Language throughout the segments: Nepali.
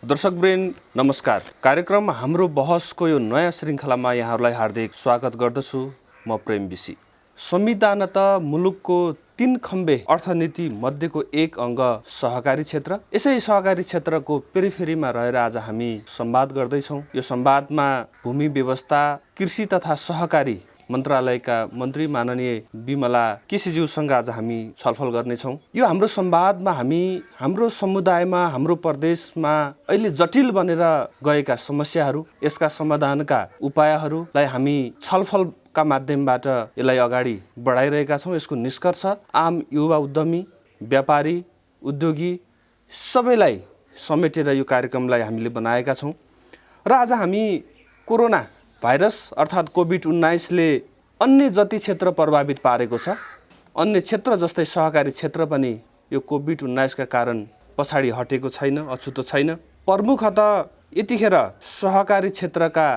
दर्शकवृन्द नमस्कार। कार्यक्रम हाम्रो बहसको यो नयाँ श्रृङ्खलामा यहाँहरूलाई हार्दिक स्वागत गर्दछु। म प्रेम बिसी। संविधान त मुलुकको 3 खम्बे अर्थनीति मध्येको एक अङ्ग सहकारी क्षेत्र। यसै सहकारी क्षेत्रको पेरिफेरीमा रहेर आज हामी संवाद गर्दैछौँ। यो संवादमा भूमि व्यवस्था, कृषि तथा सहकारी मन्त्रालयका मन्त्री माननीय बिमला केसीज्यूसँग आज हामी छलफल गर्नेछौँ। यो हाम्रो संवादमा हामी हाम्रो समुदायमा, हाम्रो प्रदेशमा अहिले जटिल बनेर गएका समस्याहरू, यसका समाधानका उपायहरूलाई हामी छलफलका माध्यमबाट यसलाई अगाडि बढाइरहेका छौँ। यसको निष्कर्ष आम युवा उद्यमी, व्यापारी, उद्योगी सबैलाई समेटेर यो कार्यक्रमलाई हामीले बनाएका छौँ। र आज हामी कोरोना भाइरस अर्थात् कोभिड-19ले अन्य जति क्षेत्र प्रभावित पारेको छ, अन्य क्षेत्र जस्तै सहकारी क्षेत्र पनि यो कोभिड-19का कारण पछाडि हटेको छैन, अछुतो छैन। प्रमुखतः यतिखेर सहकारी क्षेत्रका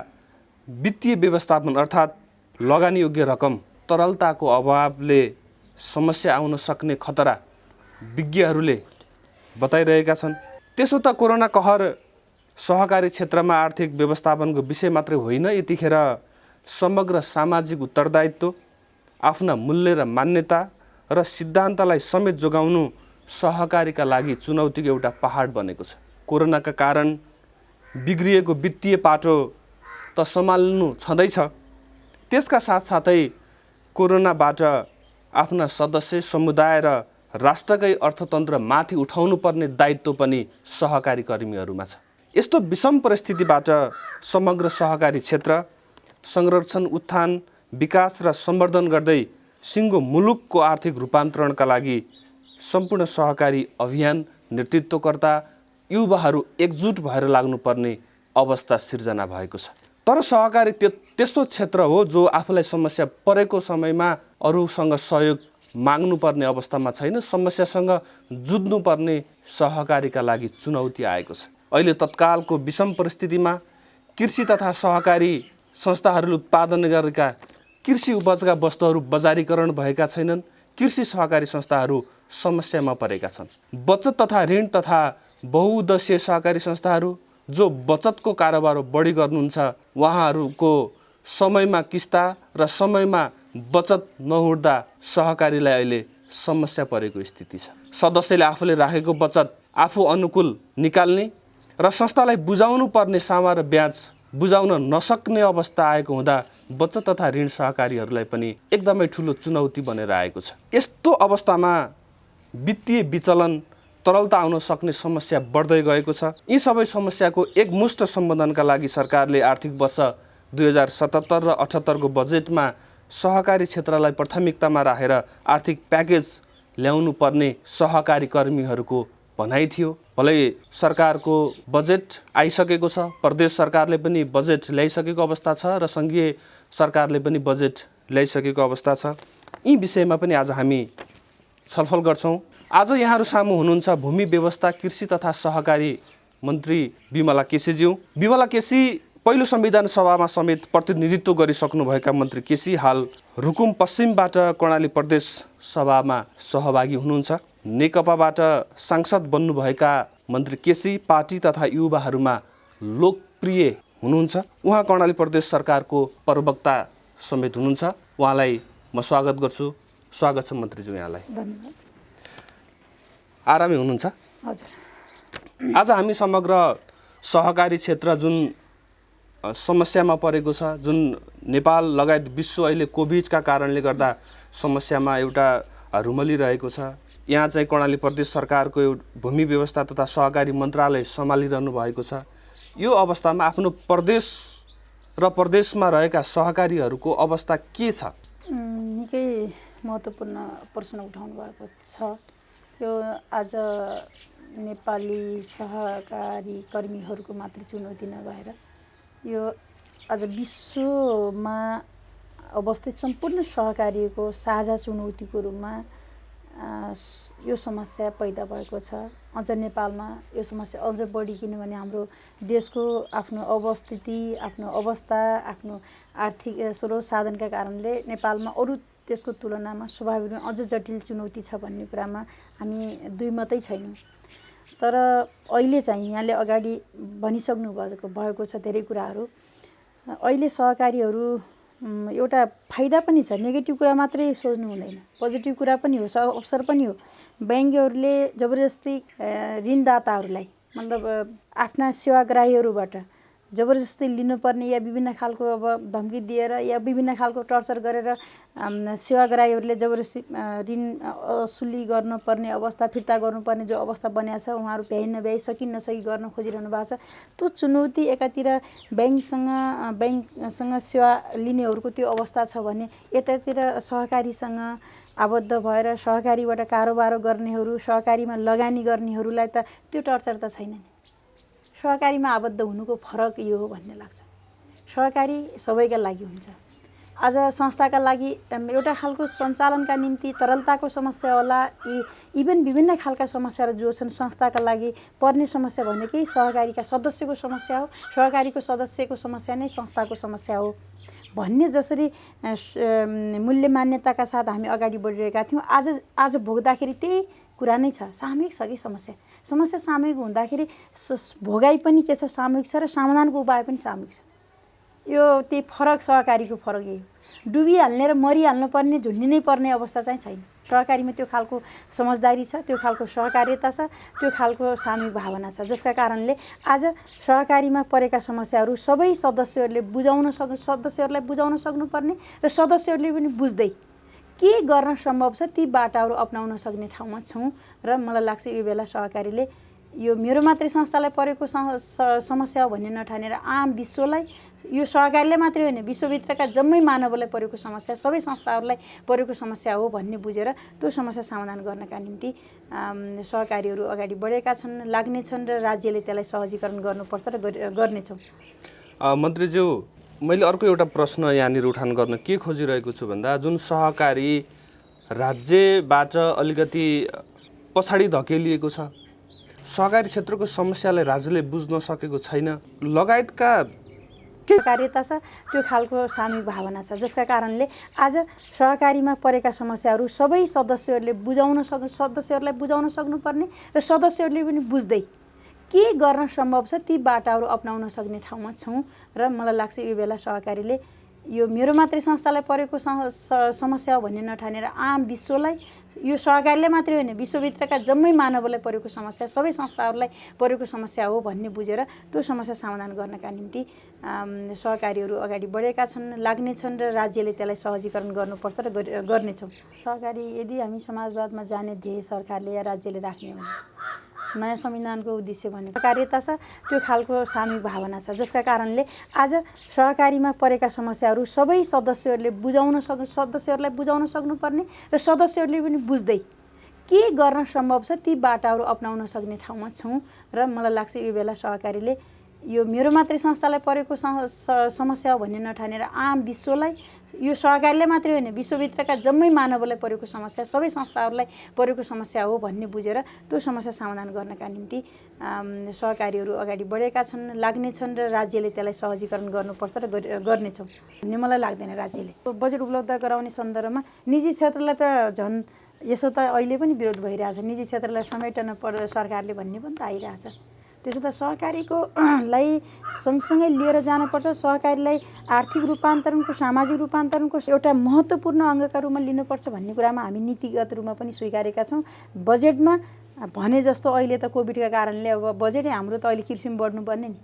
वित्तीय व्यवस्थापन अर्थात् लगानीयोग्य रकम तरलताको अभावले समस्या आउन सक्ने खतरा विज्ञहरूले बताइरहेका छन्। त्यसो त कोरोना कहर सहकारी क्षेत्रमा आर्थिक व्यवस्थापनको विषय मात्रै होइन, यतिखेर समग्र सामाजिक उत्तरदायित्व, आफ्ना मूल्य र मान्यता र सिद्धान्तलाई समेत जोगाउनु सहकारीका लागि चुनौतीको एउटा पहाड बनेको छ। कोरोनाका कारण बिग्रिएको वित्तीय पाटो त सम्हाल्नु छँदैछ, त्यसका साथसाथै कोरोनाबाट आफ्ना सदस्य, समुदाय र राष्ट्रकै अर्थतन्त्र माथि उठाउनु पर्ने दायित्व पनि सहकारी कर्मीहरूमा छ। यस्तो विषम परिस्थितिबाट समग्र सहकारी क्षेत्र संरक्षण, उत्थान, विकास र सम्वर्धन गर्दै सिङ्गो मुलुकको आर्थिक रूपान्तरणका लागि सम्पूर्ण सहकारी अभियान नेतृत्वकर्ता युवाहरू एकजुट भएर लाग्नुपर्ने अवस्था सिर्जना भएको छ। तर सहकारी त्यस्तो क्षेत्र हो जो आफूलाई समस्या परेको समयमा अरूसँग सहयोग माग्नुपर्ने अवस्थामा छैन, समस्यासँग जुझ्नुपर्ने सहकारीका लागि चुनौती आएको छ। अहिले तत्कालको विषम परिस्थितिमा कृषि तथा सहकारी संस्थाहरूले उत्पादन गरेका कृषि उपजका वस्तुहरू बजारीकरण भएका छैनन्। कृषि सहकारी संस्थाहरू समस्यामा परेका छन्। बचत तथा ऋण तथा बहुउद्देश्य सहकारी संस्थाहरू जो बचतको कारोबार बढी गर्नुहुन्छ, उहाँहरूको समयमा किस्ता र समयमा बचत नहुँदा सहकारीलाई अहिले समस्या परेको स्थिति छ। सदस्यले आफूले राखेको बचत आफू अनुकूल निकाल्ने र संस्थालाई बुझाउनु पर्ने सामा र ब्याज बुझाउन नसक्ने अवस्था आएको हुँदा बचत तथा ऋण सहकारीहरूलाई पनि एकदमै ठुलो चुनौती बनेर आएको छ। यस्तो अवस्थामा वित्तीय विचलन, तरलता आउन सक्ने समस्या बढ्दै गएको छ। यी सबै समस्याको एकमुष्ट सम्बोधनका लागि सरकारले आर्थिक वर्ष 2077 र 78 को बजेटमा सहकारी क्षेत्रलाई प्राथमिकतामा राखेर आर्थिक प्याकेज ल्याउनु पर्ने सहकारी कर्मीहरूको भनाइ थियो। भलै सरकारको बजेट आइसकेको छ, प्रदेश सरकारले पनि बजेट ल्याइसकेको अवस्था छ र सङ्घीय सरकारले पनि बजेट ल्याइसकेको अवस्था छ। यी विषयमा पनि आज हामी छलफल गर्छौँ। आज यहाँहरू सामु हुनुहुन्छ भूमि व्यवस्था, कृषि तथा सहकारी मन्त्री बिमला केसीज्यू। बिमला केसी पहिलो संविधान सभामा समेत प्रतिनिधित्व गरिसक्नुभएका मन्त्री केसी हाल रुकुम पश्चिमबाट कर्णाली प्रदेश सभामा सहभागी हुनुहुन्छ। नेकपाबाट सांसद बन्नुभएका मन्त्री केसी पार्टी तथा युवाहरूमा लोकप्रिय हुनुहुन्छ। उहाँ कर्णाली प्रदेश सरकारको प्रवक्ता समेत हुनुहुन्छ। उहाँलाई म स्वागत गर्छु। स्वागत छ मन्त्रीज्यू, यहाँलाई धन्यवाद। आरामै हुनुहुन्छ? हजुर। आज हामी समग्र सहकारी क्षेत्र जुन समस्यामा परेको छ, जुन नेपाल लगायत विश्व अहिले कोभिडका कारणले गर्दा समस्यामा एउटा रुमलिरहेको छ, यहाँ चाहिँ कर्णाली प्रदेश सरकारको भूमि व्यवस्था तथा सहकारी मन्त्रालय सम्हालिरहनु भएको छ। यो अवस्थामा आफ्नो प्रदेश र प्रदेशमा रहेका सहकारीहरूको अवस्था के छ? निकै महत्त्वपूर्ण प्रश्न उठाउनु भएको छ। यो आज नेपाली सहकारी कर्मीहरूको मात्र चुनौती नभएर यो आज विश्वमा अवस्थित सम्पूर्ण सहकारीको साझा चुनौतीको रूपमा यो समस्या पैदा भएको छ। अझ नेपालमा यो समस्या अझ बढी, किनभने हाम्रो देशको आफ्नो अवस्थिति, आफ्नो अवस्था, आफ्नो आर्थिक स्रोत साधनका कारणले नेपालमा अरू देशको तुलनामा स्वाभाविक अझ जटिल चुनौती छ भन्ने कुरामा हामी दुईमतै छैनौँ। तर अहिले चाहिँ यहाँले अगाडि भनिसक्नु भएको छ धेरै कुराहरू। अहिले सहकारीहरू एउटा फाइदा पनि छ, नेगेटिभ कुरा मात्रै सोच्नु हुँदैन, पोजिटिभ कुरा पनि हो, अवसर पनि हो। ब्याङ्कहरूले जबरजस्ती ऋणदाताहरूलाई मतलब आफ्ना सेवाग्राहीहरूबाट जबरजस्ती लिनुपर्ने या विभिन्न खालको अब धम्की दिएर या विभिन्न खालको टर्चर गरेर सेवाग्राहीहरूले जबरजस्ती ऋण असुली गर्नुपर्ने अवस्था, फिर्ता गर्नुपर्ने जो अवस्था बनिएको छ, उहाँहरू भ्याइ नभ्याइ सकि नसकी गर्न खोजिरहनु भएको छ। त्यो चुनौती एकातिर ब्याङ्कसँग सेवा लिनेहरूको त्यो अवस्था छ भने यतातिर सहकारीसँग आबद्ध भएर सहकारीबाट कारोबार गर्नेहरू, सहकारीमा लगानी गर्नेहरूलाई त त्यो टर्चर त छैन नि। सहकारीमा आबद्ध हुनुको फरक यो हो भन्ने लाग्छ। सहकारी सबैका लागि हुन्छ। आज संस्थाका लागि एउटा खालको सञ्चालनका निम्ति तरलताको समस्या होला, इभन विभिन्न खालका समस्याहरू जो छन् संस्थाका लागि पर्ने समस्या भनेकै सहकारीका सदस्यको समस्या हो, सहकारीको सदस्यको समस्या नै संस्थाको समस्या हो भन्ने जसरी मूल्य मान्यताका साथ हामी अगाडि बढिरहेका थियौँ, आज भोग्दाखेरि त्यही कुरा नै छ। सामूहिक छ कि समस्या सामूहिक हुँदाखेरि भोगाइ पनि के छ, सामूहिक छ, र समाधानको उपाय पनि सामूहिक छ। यो त्यही फरक सहकारीको फरक यही हो। डुबिहाल्ने र मरिहाल्नु पर्ने, झुन्डिनै पर्ने अवस्था चाहिँ छैन। सहकारीमा त्यो खालको समझदारी छ, त्यो खालको सहकार्यता छ, त्यो खालको सामूहिक भावना छ, जसका कारणले आज सहकारीमा परेका समस्याहरू सबै सदस्यहरूलाई बुझाउन सक्नुपर्ने र सदस्यहरूले पनि बुझ्दै के गर्न सम्भव छ ती बाटाहरू अपनाउन सक्ने ठाउँमा छौँ। र मलाई लाग्छ यो बेला सहकारीले यो मेरो मात्रै संस्थालाई परेको समस्या हो भन्ने नठानेर आम विश्वलाई, यो सहकारीले मात्रै होइन विश्वभित्रका जम्मै मानवलाई परेको समस्या, सबै संस्थाहरूलाई परेको समस्या हो भन्ने बुझेर त्यो समस्या समाधान गर्नका निम्ति सहकारीहरू अगाडि बढेका छन्, लाग्नेछन् र राज्यले त्यसलाई सहजीकरण गर्नुपर्छ र गर्नेछौँ। मन्त्रीज्यू, मैले अर्को एउटा प्रश्न यहाँनिर उठान गर्न के खोजिरहेको छु भन्दा, जुन सहकारी राज्यबाट अलिकति पछाडि धकेलिएको छ, सहकारी क्षेत्रको समस्यालाई राज्यले बुझ्न सकेको छैन लगायतका सहकार्यता छ, त्यो खालको सामूहिक भावना छ, जसका कारणले आज सहकारीमा परेका समस्याहरू सबै सदस्यहरूलाई बुझाउन सक्नुपर्ने र सदस्यहरूले पनि बुझ्दै के गर्न सम्भव छ ती बाटाहरू अपनाउन सक्ने ठाउँमा छौँ। र मलाई लाग्छ यो बेला सहकारीले यो मेरो मात्रै संस्थालाई परेको समस्या हो भन्ने नठानेर आम विश्वलाई, यो सहकारीले मात्रै होइन विश्वभित्रका जम्मै मानवलाई परेको समस्या, सबै संस्थाहरूलाई परेको समस्या हो भन्ने बुझेर त्यो समस्या समाधान गर्नका निम्ति सहकारीहरू अगाडि बढेका छन्, लाग्नेछन् र राज्यले त्यसलाई सहजीकरण गर्नुपर्छ र गर्नेछौँ। सहकारी यदि हामी समाजवादमा जाने ध्येय सरकारले या राज्यले राख्ने हो भने नयाँ संविधानको उद्देश्य भनेको सहकार्यता छ, त्यो खालको सामूहिक भावना छ, जसका कारणले आज सहकारीमा परेका समस्याहरू सबै सदस्यहरूलाई बुझाउन सक्नुपर्ने र सदस्यहरूले पनि बुझ्दै के गर्न सम्भव छ ती बाटाहरू अपनाउन सक्ने ठाउँमा छौँ। र मलाई लाग्छ यो बेला सहकारीले यो मेरो मात्रै संस्थालाई परेको समस्या हो भन्ने नठानेर आम विश्वलाई, यो सहकारीले मात्रै होइन विश्वभित्रका जम्मै मानवलाई परेको समस्या, सबै संस्थाहरूलाई परेको समस्या हो भन्ने बुझेर त्यो समस्या समाधान गर्नका निम्ति सहकारीहरू अगाडि बढेका छन्, लाग्नेछन् र राज्यले त्यसलाई सहजीकरण गर्नुपर्छ र गर्नेछौँ भन्ने मलाई लाग्दैन। राज्यले बजेट उपलब्ध गराउने सन्दर्भमा निजी क्षेत्रलाई त झन् यसो त अहिले पनि विरोध भइरहेछ, निजी क्षेत्रलाई समेटन पर्छ सरकारले भन्ने पनि त आइरहेछ। त्यसो त सहकारीको लाई सँगसँगै लिएर जानुपर्छ। सहकारीलाई आर्थिक रूपान्तरणको, सामाजिक रूपान्तरणको एउटा महत्त्वपूर्ण अङ्गका रूपमा लिनुपर्छ भन्ने कुरामा हामी नीतिगत रूपमा पनि स्वीकारेका छौँ। बजेटमा भने जस्तो अहिले त कोभिडका कारणले अब बजेटै हाम्रो त अहिले कृषिमा बढ्नुपर्ने नि,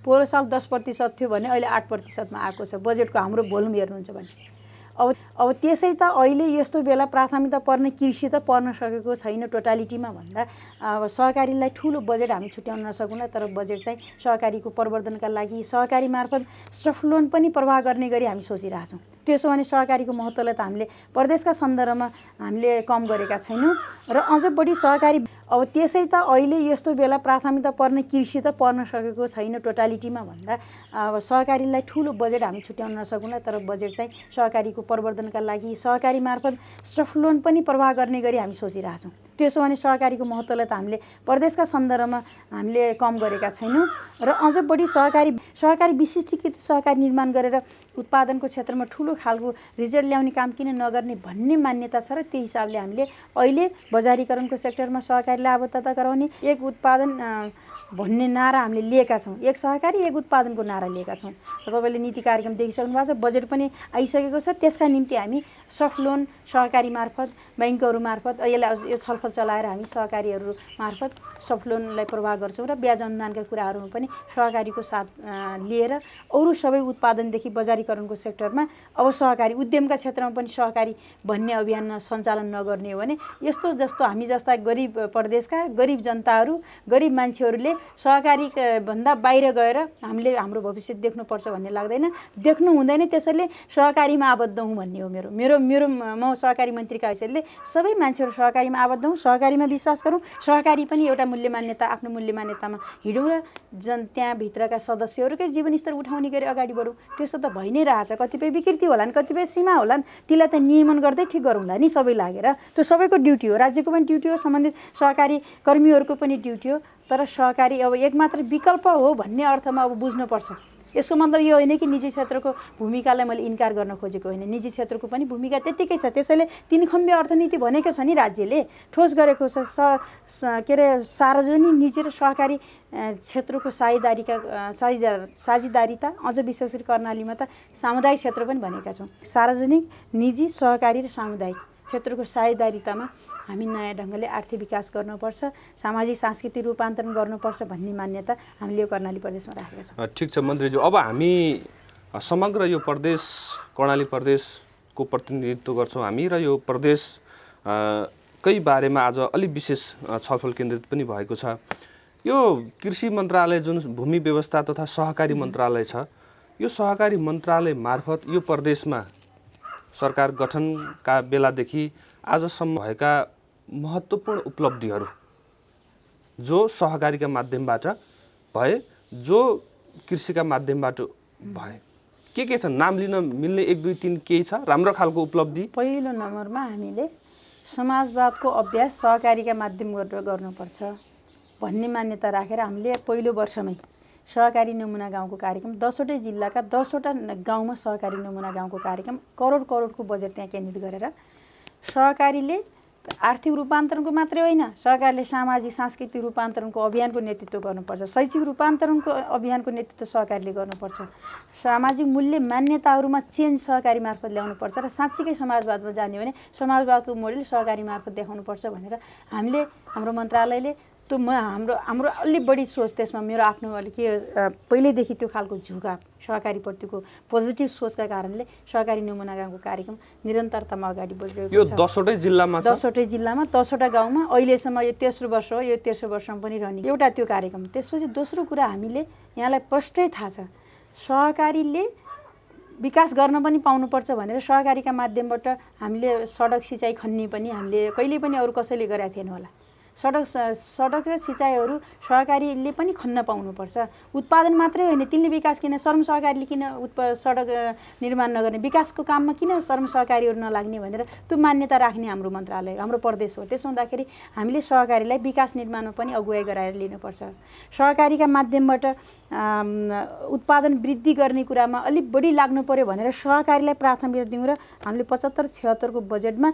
पोहोर साल 10% थियो भने अहिले 8%मा आएको छ बजेटको हाम्रो भोल्युम हेर्नुहुन्छ भने। अब त्यसै त अहिले यस्तो बेला प्राथमिकता पर्ने कृषि त पर्न सकेको छैन टोटालिटीमा भन्दा अब सहकारीलाई ठुलो बजेट हामी छुट्याउन नसकौँला, तर बजेट चाहिँ सहकारीको प्रवर्धनका लागि सहकारी मार्फत सफ्ट लोन पनि प्रवाह गर्ने गरी हामी सोचिरहेछौँ। त्यसो भने सहकारीको महत्त्वलाई त हामीले प्रदेशका सन्दर्भमा हामीले कम गरेका छैनौँ र अझ बढी सहकारी अब त्यसै त अहिले यस्तो बेला प्राथमिकता पर्ने कृषि त पर्न सकेको छैन टोटालिटीमा भन्दा अब सहकारीलाई ठुलो बजेट हामी छुट्याउन नसकौँला, तर बजेट चाहिँ सहकारीको प्रवर्धनका लागि सहकारी मार्फत सफ्ट लोन पनि प्रवाह गर्ने गरी हामी सोचिरहेछौँ। त्यसो भने सहकारीको महत्त्वलाई त हामीले प्रदेशका सन्दर्भमा हामीले कम गरेका छैनौँ र अझ बढी सहकारी विशिष्टीकृत सहकारी निर्माण गरेर उत्पादनको क्षेत्रमा ठुलो खालको रिजल्ट ल्याउने काम किन नगर्ने भन्ने मान्यता छ र त्यही हिसाबले हामीले अहिले बजारीकरणको सेक्टरमा सहकारीलाई आबद्धता गराउने एक उत्पादन भन्ने नारा हामीले लिएका छौँ। एक सहकारी एक उत्पादनको नारा लिएका छौँ। तपाईँले नीति कार्यक्रम देखिसक्नु भएको छ, बजेट पनि आइसकेको छ। त्यसका निम्ति हामी सफ्ट लोन सहकारी मार्फत, ब्याङ्कहरू मार्फत यसलाई यो छलफल चलाएर हामी सहकारीहरू मार्फत सफ्ट लोनलाई प्रवाह गर्छौँ र ब्याज अनुदानका कुराहरूमा पनि सहकारीको साथ लिएर अरू सबै उत्पादनदेखि बजारीकरणको सेक्टरमा अब सहकारी उद्यमका क्षेत्रमा पनि सहकारी भन्ने अभियान सञ्चालन नगर्ने हो भने यस्तो जस्तो हामी जस्ता गरिब प्रदेशका गरिब जनताहरू, गरिब मान्छेहरूले सहकारी भन्दा बाहिर गएर हामीले हाम्रो भविष्य देख्नुपर्छ भन्ने लाग्दैन, देख्नु हुँदैन। त्यसैले सहकारीमा आबद्ध हौँ भन्ने हो मेरो म सहकारी मन्त्रीका हैसियतले सबै मान्छेहरू सहकारीमा आबद्ध हौँ, सहकारीमा विश्वास गरौँ, सहकारी पनि एउटा मूल्य मान्यता आफ्नो मूल्य मान्यतामा हिँडौँ र त्यहाँभित्रका सदस्यहरूकै जीवनस्तर उठाउने गरी अगाडि बढौँ। त्यसो त भइ नै रहेछ। कतिपय विकृति होलान्, कतिपय सीमा होलान्, त्यसलाई त नियमन गर्दै ठिक गरौँला नि सबै लागेर। त्यो सबैको ड्युटी हो, राज्यको पनि ड्युटी हो, सम्बन्धित सहकारी कर्मीहरूको पनि ड्युटी हो। तर सहकारी अब एक मात्र विकल्प हो भन्ने अर्थमा अब बुझ्नुपर्छ। यसको मतलब यो होइन कि निजी क्षेत्रको भूमिकालाई मैले इन्कार गर्न खोजेको होइन। निजी क्षेत्रको पनि भूमिका त्यत्तिकै छ। त्यसैले 3 खम्बे अर्थनीति भनेको छ नि, राज्यले ठोस गरेको छ। के अरे सार्वजनिक, निजी र सहकारी क्षेत्रको साझेदारीता, अझ विशेष गरी कर्णालीमा त सामुदायिक क्षेत्र पनि भनेका छौँ। सार्वजनिक, निजी, सहकारी र सामुदायिक क्षेत्रको साझेदारीतामा हामी नयाँ ढङ्गले आर्थिक विकास गर्नुपर्छ, सामाजिक सांस्कृतिक रूपान्तरण गर्नुपर्छ भन्ने मान्यता हामीले यो कर्णाली प्रदेशमा राखेका छौँ। ठिक छ मन्त्रीज्यू, अब हामी समग्र यो प्रदेश कर्णाली प्रदेशको प्रतिनिधित्व गर्छौँ हामी र यो प्रदेशकै बारेमा आज अलिक विशेष छलफल केन्द्रित पनि भएको छ। यो कृषि मन्त्रालय जुन भूमि व्यवस्था तथा सहकारी मन्त्रालय छ, यो सहकारी मन्त्रालय मार्फत यो प्रदेशमा सरकार गठनका बेलादेखि आजसम्म भएका महत्त्वपूर्ण उपलब्धिहरू जो सहकारीका माध्यमबाट भए, जो कृषिका माध्यमबाट भए, के छ? नाम लिन मिल्ने 1 2 3 केही छ राम्रो खालको उपलब्धि? पहिलो नम्बरमा हामीले समाजवादको अभ्यास सहकारीका माध्यमबाट गर्नुपर्छ भन्ने मान्यता राखेर हामीले पहिलो वर्षमै सहकारी नमुना गाउँको कार्यक्रम 10वटै जिल्लाका 10वटा गाउँमा सहकारी नमुना गाउँको कार्यक्रम करोडको बजेट त्यहाँ केन्द्रित गरेर सहकारीले आर्थिक रूपान्तरणको मात्रै होइन, सरकारले सामाजिक सांस्कृतिक रूपान्तरणको अभियानको नेतृत्व गर्नुपर्छ, शैक्षिक रूपान्तरणको अभियानको नेतृत्व सहकारीले गर्नुपर्छ, सामाजिक मूल्य मान्यताहरूमा चेन्ज सहकारी मार्फत ल्याउनुपर्छ र साँच्चीकै समाजवादमा जाने भने समाजवादको मोडेल सहकारी मार्फत देखाउनुपर्छ भनेर हामीले हाम्रो मन्त्रालयले त्यो हाम्रो अलि बढी सोच त्यसमा मेरो आफ्नो अलिक पहिल्यैदेखि त्यो खालको झुकाव सहकारीप्रतिको पोजिटिभ सोचका कारणले सहकारी नमुना गाउँको कार्यक्रम निरन्तरतामा अगाडि बढिरहेको छ। यो 10वटै जिल्लामा छ, 10वटै जिल्लामा 10वटा गाउँमा अहिलेसम्म यो तेस्रो वर्ष हो। यो तेस्रो वर्षमा पनि रहने एउटा त्यो कार्यक्रम। त्यसपछि दोस्रो कुरा हामीले यहाँलाई प्रष्टै थाहा छ, सहकारीले विकास गर्न पनि पाउनुपर्छ भनेर सहकारीका माध्यमबाट हामीले सडक सिँचाइ खन्ने पनि हामीले कहिले पनि अरू कसैले गरेका थिएन होला। सडक र सिँचाइहरू सहकारीले पनि खन्न पाउनुपर्छ। उत्पादन मात्रै होइन, तिनले विकास किन श्रम सहकारीले किन सडक निर्माण नगर्ने, विकासको काममा किन श्रम सहकारीहरू नलाग्ने भनेर त्यो मान्यता राख्ने हाम्रो मन्त्रालय, हाम्रो प्रदेश हो। त्यसो हुँदाखेरि हामीले सहकारीलाई विकास निर्माणमा पनि अगुवाई गराएर लिनुपर्छ। सहकारीका माध्यमबाट उत्पादन वृद्धि गर्ने कुरामा अलिक बढी लाग्नु पर्यो भनेर सहकारीलाई प्राथमिकता दिउँ र हामीले 75-76 को बजेटमा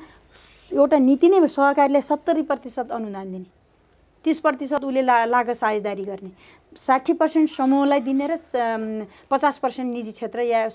एउटा नीति नै सहकारीलाई 70% अनुदान दिने, 30% उसले लागत साझेदारी गर्ने, 60% समूहलाई दिने र 50% निजी क्षेत्र या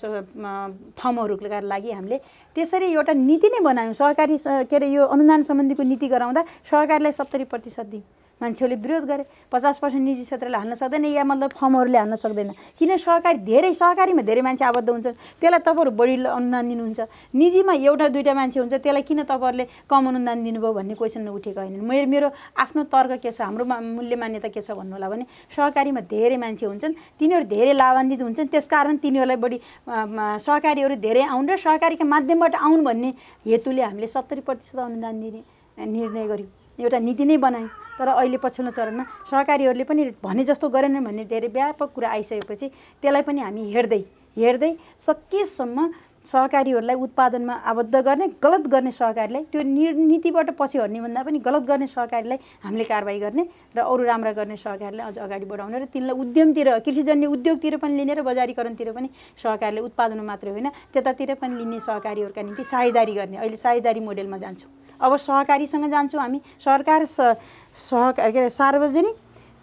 फर्महरूका लागि हामीले त्यसरी एउटा नीति नै बनायौँ। सहकारी के अरे यो अनुदान सम्बन्धीको नीति गराउँदा सहकारीलाई 70% दिउँ। मान्छेहरूले विरोध गरे, 50% निजी क्षेत्रले हाल्न सक्दैन या मतलब फर्महरूले हाल्न सक्दैन। किन? सहकारीमा धेरै मान्छे आबद्ध हुन्छन्, त्यसलाई तपाईँहरू बढी अनुदान दिनुहुन्छ। निजीमा एउटा दुईटा मान्छे हुन्छ, त्यसलाई किन तपाईँहरूले कम अनुदान दिनुभयो भन्ने क्वेसन उठेको होइन। मेरो आफ्नो तर्क के छ, हाम्रो मूल्य मान्यता के छ भन्नु होला भने सहकारीमा धेरै मान्छे हुन्छन्, तिनीहरू धेरै लाभान्वित हुन्छन्, त्यसकारण तिनीहरूलाई बढी सहकारीहरू धेरै आउन् र सहकारीका माध्यमबाट आउन् भन्ने हेतुले हामीले 70% अनुदान दिने निर्णय गर्यौँ। एउटा नीति नै बनायौँ। तर अहिले पछिल्लो चरणमा सहकारीहरूले पनि भने जस्तो गरेनन् भन्ने धेरै व्यापक कुरा आइसकेपछि त्यसलाई पनि हामी हेर्दै सकेसम्म सहकारीहरूलाई उत्पादनमा आबद्ध गर्ने गलत गर्ने सहकारीलाई त्यो नीतिबाट पछि हट्ने भन्दा पनि गलत गर्ने सहकारीलाई हामीले कारबाही गर्ने र अरू राम्रा गर्ने सहकारीलाई अझ अगाडि बढाउने र तिनलाई उद्यमतिर कृषिजन्य उद्योगतिर पनि लिने र बजारीकरणतिर पनि सहकारीले उत्पादनमा मात्रै होइन त्यतातिर पनि लिने सहकारीहरूका निम्ति साझेदारी गर्ने। अहिले साझेदारी मोडेलमा जान्छौँ। अब सहकारीसँग जान्छौँ हामी सरकार सहकारी के अरे सार्वजनिक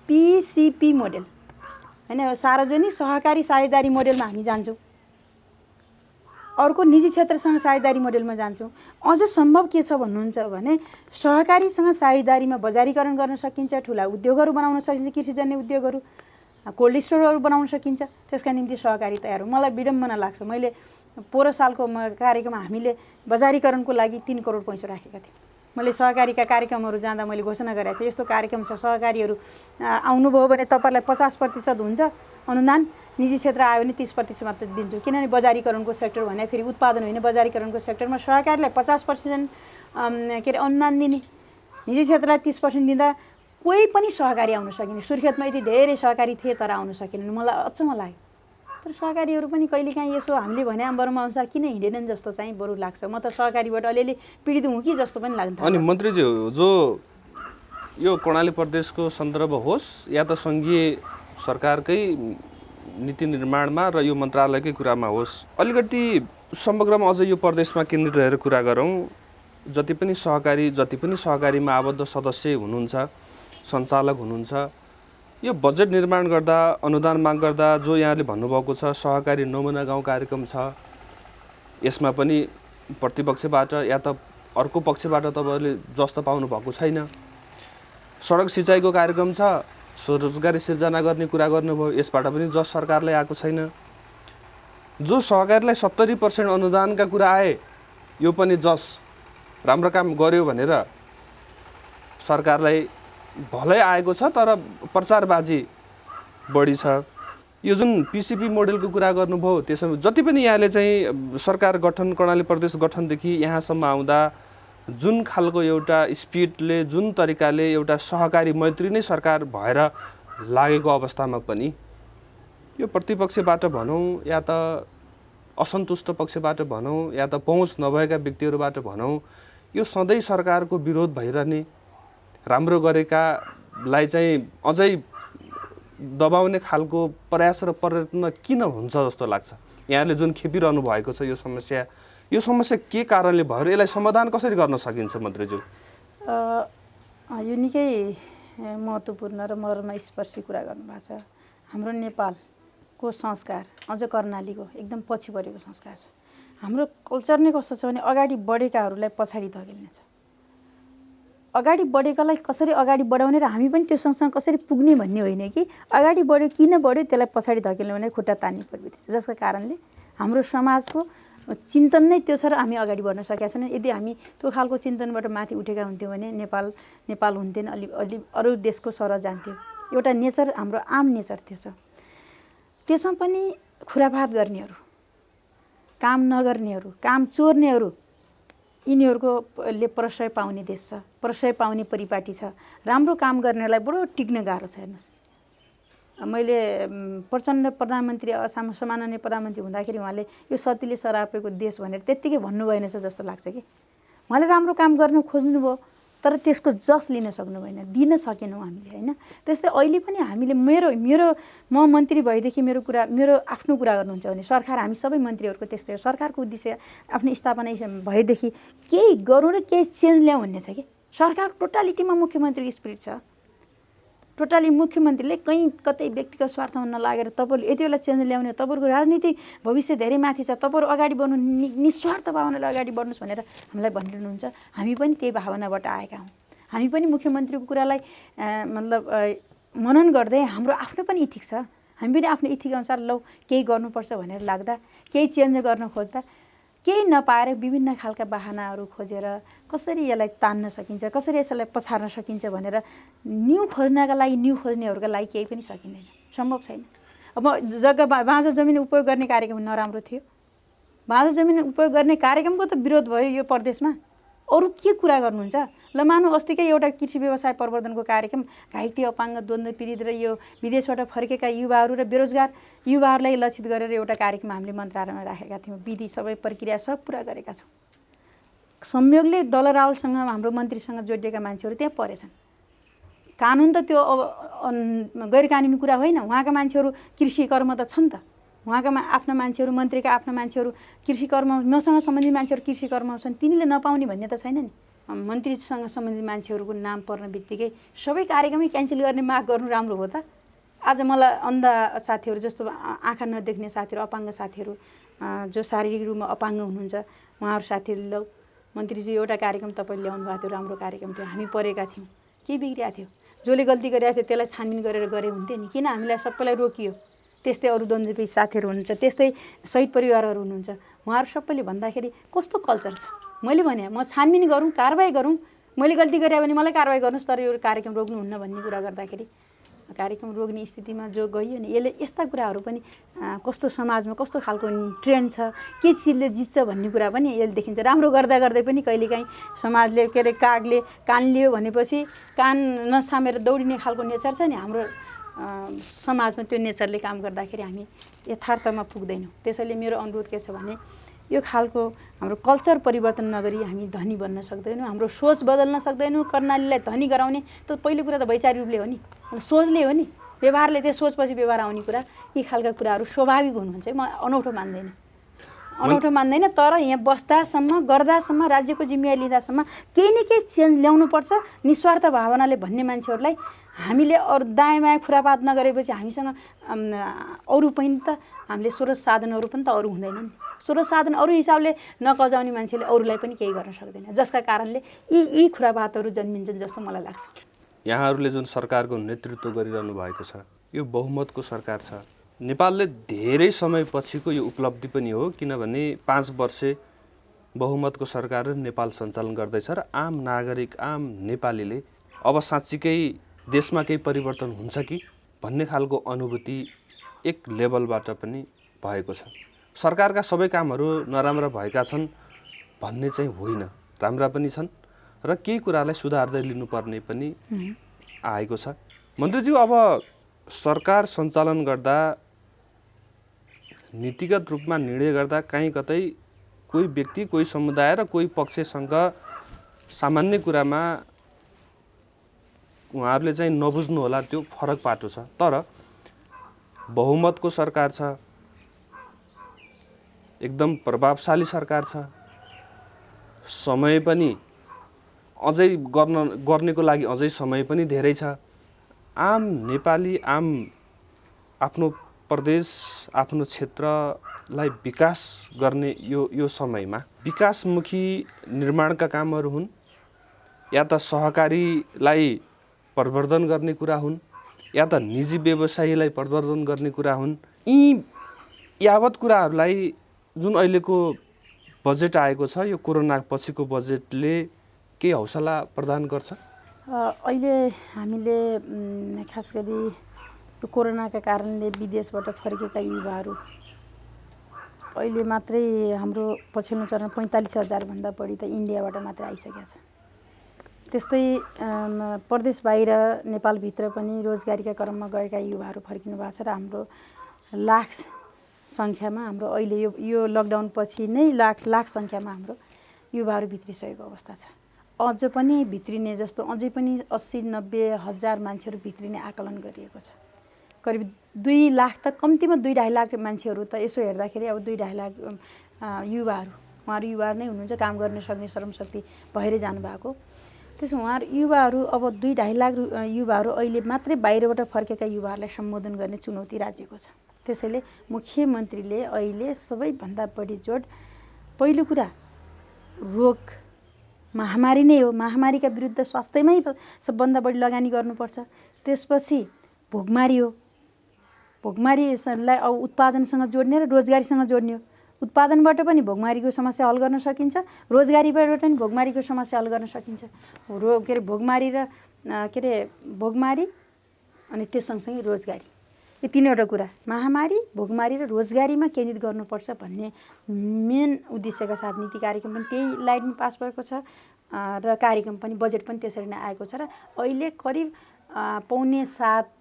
PCP मोडेल होइन सार्वजनिक सहकारी साझेदारी मोडेलमा हामी जान्छौँ। अर्को निजी क्षेत्रसँग साझेदारी मोडेलमा जान्छौँ। अझ सम्भव के छ भन्नुहुन्छ भने सहकारीसँग साझेदारीमा बजारीकरण गर्न सकिन्छ, ठुला उद्योगहरू बनाउन सकिन्छ, कृषिजन्य उद्योगहरू, कोल्ड स्टोरहरू बनाउन सकिन्छ। त्यसका निम्ति सहकारी तयार हो। मलाई विडम्बना लाग्छ, मैले पोहोर सालको कार्यक्रममा हामीले बजारीकरणको लागि 3 करोड पैसा राखेका थियौँ। मैले सहकारीका कार्यक्रमहरू जाँदा मैले घोषणा गरेको थिएँ यस्तो कार्यक्रम छ, सहकारीहरू आउनुभयो भने तपाईँहरूलाई 50% हुन्छ अनुदान, निजी क्षेत्र आयो भने 30% मात्र दिन्छु। किनभने बजारीकरणको सेक्टर भने फेरि उत्पादन होइन, बजारीकरणको सेक्टरमा सहकारीलाई 50% के अरे अनुदान दिने, निजी क्षेत्रलाई 30% दिँदा कोही पनि सहकारी आउन सकिने। सुर्खेतमा यति धेरै सहकारी थिए तर आउन सकेनन्। मलाई अचम्म लाग्यो। तर सहकारीहरू पनि कहिलेकाहीँ यसो हामीले भने बर्मा अनुसार किन हिँडेनन् जस्तो चाहिँ बरु लाग्छ। म त सहकारीबाट अलिअलि पीडित हुँ कि जस्तो पनि लाग्छ। अनि मन्त्रीजी जो यो कर्णाली प्रदेशको सन्दर्भ होस् या त सङ्घीय सरकारकै नीति निर्माणमा र यो मन्त्रालयकै कुरामा होस्, अलिकति समग्रमा अझ यो प्रदेशमा केन्द्रित रहेर कुरा गरौँ। जति पनि सहकारीमा आबद्ध सदस्य हुनुहुन्छ, सञ्चालक हुनुहुन्छ, यो बजेट निर्माण गर्दा अनुदान माग गर्दा जो यहाँले भन्नुभएको छ सहकारी नमुना गाउँ कार्यक्रम छ, यसमा पनि प्रतिपक्षबाट या त अर्को पक्षबाट तपाईँहरूले जस्तो पाउनु भएको छैन। सडक सिँचाइको कार्यक्रम छ, स्वरोजगारी सिर्जना गर्ने कुरा गर्नुभयो, यसबाट पनि जस सरकारलाई आएको छैन। जो सहकारीलाई 70% अनुदानका कुरा आए यो पनि जस राम्रो काम गर्यो भनेर सरकारलाई भलै आएको छ तर प्रचारबाजी बढी छ। यो जुन PCP मोडेलको कुरा गर्नुभयो त्यसमा जति पनि यहाँले चाहिँ सरकार गठन कर्णाली प्रदेश गठनदेखि यहाँसम्म आउँदा जुन खालको एउटा स्पिडले जुन तरिकाले एउटा सहकारी मैत्री नै सरकार भएर लागेको अवस्थामा पनि यो प्रतिपक्षबाट भनौँ या त असन्तुष्ट पक्षबाट भनौँ या त पहुँच नभएका व्यक्तिहरूबाट भनौँ यो सधैँ सरकारको विरोध भइरहने, राम्रो गरेकालाई चाहिँ अझै दबाउने खालको प्रयास र प्रयत्न किन हुन्छ जस्तो लाग्छ? यहाँले जुन खेपिरहनु भएको छ यो समस्या के कारणले भयो र यसलाई समाधान कसरी गर्न सकिन्छ मन्त्रीज्यू? यो निकै महत्त्वपूर्ण र मर्मस्पर्शी कुरा गर्नुभएको छ। हाम्रो नेपालको संस्कार अझ कर्णालीको एकदम पछि परेको संस्कार छ। हाम्रो कल्चर नै कस्तो छ भने अगाडि बढेकाहरूलाई पछाडि धकेल्ने छ। अगाडि बढेकालाई कसरी अगाडि बढाउने र हामी पनि त्यो सँगसँगै कसरी पुग्ने भन्ने होइन कि अगाडि बढ्यो किन बढ्यो त्यसलाई पछाडि धकेल्ने भने खुट्टा तान्ने प्रवृत्ति छ, जसका कारणले हाम्रो समाजको चिन्तन नै त्यो छ र हामी अगाडि बढ्न सकेका छैनौँ। यदि हामी त्यो खालको चिन्तनबाट माथि उठेका हुन्थ्यौँ भने नेपाल हुन्थेन, अलि अरू देशको सरह जान्थ्यो। एउटा नेचर हाम्रो आम नेचर त्यो छ। त्यसमा पनि खुराफात गर्नेहरू, काम नगर्नेहरू, काम चोर्नेहरू, यिनीहरूकोले प्रश्रय पाउने देश छ, प्रश्रय पाउने परिपाटी छ। राम्रो काम गर्नेलाई बडो टिक्न गाह्रो छ। हेर्नुहोस्, मैले प्रचण्ड प्रधानमन्त्री सामान्य प्रधानमन्त्री हुँदाखेरि उहाँले यो सतीले सरापेको देश भनेर त्यत्तिकै भन्नु भएन जस्तो लाग्छ कि उहाँले राम्रो काम गर्न खोज्नुभयो तर त्यसको जस लिन सक्नु भएन, दिन सकेनौँ हामीले होइन। त्यस्तै अहिले पनि हामीले म मन्त्री भएदेखि मेरो आफ्नो कुरा गर्नुहुन्छ भने सरकार हामी सबै मन्त्रीहरूको त्यस्तै हो। सरकारको उद्देश्य आफ्नो स्थापना भएदेखि केही गरौँ र केही चेन्ज ल्याउँ भन्ने छ कि सरकार टोटालिटीमा मुख्यमन्त्रीको स्पिरिट छ। टोटली मुख्यमन्त्रीले कतै व्यक्तिगत स्वार्थमा नलागेर तपाईँहरू यति बेला चेन्ज ल्याउने, तपाईँहरूको राजनीतिक भविष्य धेरै माथि छ, तपाईँहरू अगाडि बढ्नु, निस्वार्थ भावनाले अगाडि बढ्नुहोस् भनेर हामीलाई भनिरहनुहुन्छ। हामी पनि त्यही भावनाबाट आएका हौँ। हामी पनि मुख्यमन्त्रीको कुरालाई मनन गर्दै हाम्रो आफ्नो पनि इथिक छ। हामी पनि आफ्नो इथिक अनुसार लौ केही गर्नुपर्छ भनेर लाग्दा, केही चेन्ज गर्न खोज्दा केही नपाएर विभिन्न खालका बाहनाहरू खोजेर कसरी यसलाई तान्न सकिन्छ, कसरी यसलाई पछार्न सकिन्छ भनेर न्यू खोज्नेहरूका लागि केही पनि सकिँदैन, सम्भव छैन। अब बाँझो जमिन उपयोग गर्ने कार्यक्रम नराम्रो थियो। बाँझो जमिन उपयोग गर्ने कार्यक्रमको त विरोध भयो यो प्रदेशमा। अरू के कुरा गर्नुहुन्छ? ल ल मानौँ अस्तिकै एउटा कृषि व्यवसाय प्रवर्धनको कार्यक्रम घाइते अपाङ्ग द्वन्द्व पीडित र यो विदेशबाट फर्केका युवाहरू र बेरोजगार युवाहरूलाई लक्षित गरेर एउटा कार्यक्रम हामीले मन्त्रालयमा राखेका थियौँ। विधि सबै प्रक्रिया सब पुरा गरेका छौँ। संयोगले दल रावलसँग हाम्रो मन्त्रीसँग जोडिएका मान्छेहरू त्यहाँ परेछन्। कानुन त त्यो गैर कानुनी कुरा होइन। उहाँका मान्छेहरू कृषि कर्म त छन् त। उहाँका आफ्ना मान्छेहरू मन्त्रीका आफ्ना मान्छेहरू कृषि कर्म मसँग सम्बन्धित मान्छेहरू कृषि कर्म छन्, तिनीले नपाउने भन्ने त छैन नि। मन्त्रीसँग सम्बन्धित मान्छेहरूको नाम पर्ने बित्तिकै सबै कार्यक्रमै क्यान्सल गर्ने माग गर्नु राम्रो हो त? आज मलाई अन्धा साथीहरू जस्तो आँखा नदेख्ने साथीहरू, अपाङ्ग साथीहरू जो शारीरिक रूपमा अपाङ्ग हुनुहुन्छ, उहाँहरू साथीहरूले ल मन्त्रीजी एउटा कार्यक्रम तपाईँले ल्याउनु भएको थियो, राम्रो कार्यक्रम थियो, हामी परेका थियौँ, के बिग्रिएको थियो? जसले गल्ती गरेको थियो त्यसलाई छानबिन गरेर गरे हुन्थ्यो नि, किन हामीलाई सबैलाई रोकियो? त्यस्तै अरू द्वन्द्वपीडित साथीहरू हुनुहुन्छ, त्यस्तै शहीद परिवारहरू हुनुहुन्छ, उहाँहरू सबैले भन्दाखेरि कस्तो कल्चर छ? मैले भने म छानबिन गरौँ, कारबाही गरौँ, मैले गल्ती गरेँ भने मलाई कारबाही गर्नुहोस्, तर यो कार्यक्रम रोक्नुहुन्न भन्ने कुरा गर्दाखेरि कार्यक्रम रोक्ने स्थितिमा जो गइयो नि, यसले यस्ता कुराहरू पनि कस्तो समाजमा कस्तो खालको ट्रेन्ड छ, के चिजले जित्छ भन्ने कुरा पनि यसले देखिन्छ। राम्रो गर्दा गर्दै पनि कहिलेकाहीँ समाजले कागले कान लियो भनेपछि कान नसामेर दौडिने खालको नेचर छ नि हाम्रो समाजमा। त्यो नेचरले काम गर्दाखेरि हामी यथार्थमा पुग्दैनौँ। त्यसैले मेरो अनुरोध के छ भने यो खालको हाम्रो कल्चर परिवर्तन नगरी हामी धनी बन्न सक्दैनौँ, हाम्रो सोच बदल्न सक्दैनौँ। कर्णालीलाई धनी गराउने त पहिलो कुरा त वैचारिक रूपले हो नि, सोचले हो नि, व्यवहारले त्यो सोचपछि व्यवहार आउने कुरा, यी खालका कुराहरू स्वाभाविक हुनुहुन्छ। म अनौठो मान्दैन, तर यहाँ बस्दासम्म गर्दासम्म राज्यको जिम्मेवारी लिँदासम्म केही न केही चेन्ज ल्याउनुपर्छ निस्वार्थ भावनाले भन्ने मान्छेहरूलाई हामीले अरू दायाँ बायाँ खुरापात नगरेपछि हामीसँग अरू पनि त हामीले स्रोत साधनहरू पनि त अरू हुँदैन नि। स्रोत साधन अरू हिसाबले नकजाउने मान्छेले अरूलाई पनि केही गर्न सक्दैन, जसका कारणले यी खुरापातहरू जन्मिन्छन् जस्तो मलाई लाग्छ। यहाँहरूले जुन सरकारको नेतृत्व गरिरहनु भएको छ, यो बहुमतको सरकार छ। नेपालले धेरै समयपछिको यो उपलब्धि पनि हो, किनभने 5 वर्ष बहुमतको सरकारले नेपाल सञ्चालन गर्दैछ र आम नागरिक, आम नेपालीले अब साँच्चीकै देशमा केही परिवर्तन हुन्छ कि भन्ने खालको अनुभूति एक लेभलबाट पनि भएको छ। सरकारका सबै कामहरू नराम्रा भएका छन् भन्ने चाहिँ होइन, राम्रा पनि छन् र केही कुरालाई सुधार्दै लिनुपर्ने पनि आएको छ। मन्त्रीज्यू, अब सरकार सञ्चालन गर्दा नीतिगत रूपमा निर्णय गर्दा कहीँ कतै कोही व्यक्ति, कोही समुदाय र कोही पक्षसँग सामान्य कुरामा उहाँहरूले चाहिँ नबुझ्नु होला, त्यो फरक पाटो छ। तर बहुमतको सरकार छ, एकदम प्रभावशाली सरकार छ, समय पनि अझै गर्नेको लागि अझै समय पनि धेरै छ। आम नेपाली, आम आफ्नो प्रदेश, आफ्नो क्षेत्रलाई विकास गर्ने यो समयमा विकासमुखी निर्माणका कामहरू हुन् या त सहकारीलाई प्रवर्धन गर्ने कुरा हुन् या त निजी व्यवसायीलाई प्रवर्धन गर्ने कुरा हुन्, यी यावत कुराहरूलाई जुन अहिलेको बजेट आएको छ, यो कोरोना पछिको बजेटले के हौसला प्रदान गर्छ? अहिले हामीले खास गरी यो कोरोनाका कारणले विदेशबाट फर्केका युवाहरू अहिले मात्रै हाम्रो पछिल्लो चरण 45,000 भन्दा बढी त इन्डियाबाट मात्रै आइसकेका छ। त्यस्तै प्रदेश बाहिर नेपालभित्र पनि रोजगारीका क्रममा गएका युवाहरू फर्किनु भएको छ र हाम्रो लाख सङ्ख्यामा हाम्रो अहिले यो लकडाउन पछि नै लाख सङ्ख्यामा हाम्रो युवाहरू भित्रिसकेको अवस्था छ। अझ पनि भित्रिने जस्तो अझै पनि 80-90 हजार मान्छेहरू भित्रिने आकलन गरिएको छ। करिब 2 लाख त कम्तीमा 2-2.5 लाख मान्छेहरू त यसो हेर्दाखेरि अब 2-2.5 लाख युवाहरू, उहाँहरू युवाहरू नै हुनुहुन्छ, काम गर्न सक्ने श्रमशक्ति भएरै जानुभएको। त्यसो उहाँहरू युवाहरू अब 2-2.5 लाख युवाहरू अहिले मात्रै बाहिरबाट फर्केका युवाहरूलाई सम्बोधन गर्ने चुनौती राज्यको छ। त्यसैले मुख्यमन्त्रीले अहिले सबैभन्दा बढी जोड पहिलो कुरा रोग महामारी नै हो, महामारीका विरुद्ध स्वास्थ्यमै सबभन्दा बढी लगानी गर्नुपर्छ। त्यसपछि भोकमारी हो, भोकमारीलाई अब उत्पादनसँग जोड्ने र रोजगारीसँग जोड्ने हो। उत्पादनबाट पनि भोकमारीको समस्या हल गर्न सकिन्छ, रोजगारीबाट पनि भोकमारीको समस्या हल गर्न सकिन्छ। भोकमारी अनि त्यो सँगसँगै रोजगारी, यो 3वटा कुरा महामारी, भोकमारी र रोजगारीमा केन्द्रित गर्नुपर्छ भन्ने मेन उद्देश्यका साथ नीति कार्यक्रम पनि त्यही लाइनमा पास भएको छ। र कार्यक्रम पनि बजेट पनि त्यसरी नै आएको छ र अहिले करिब 6.25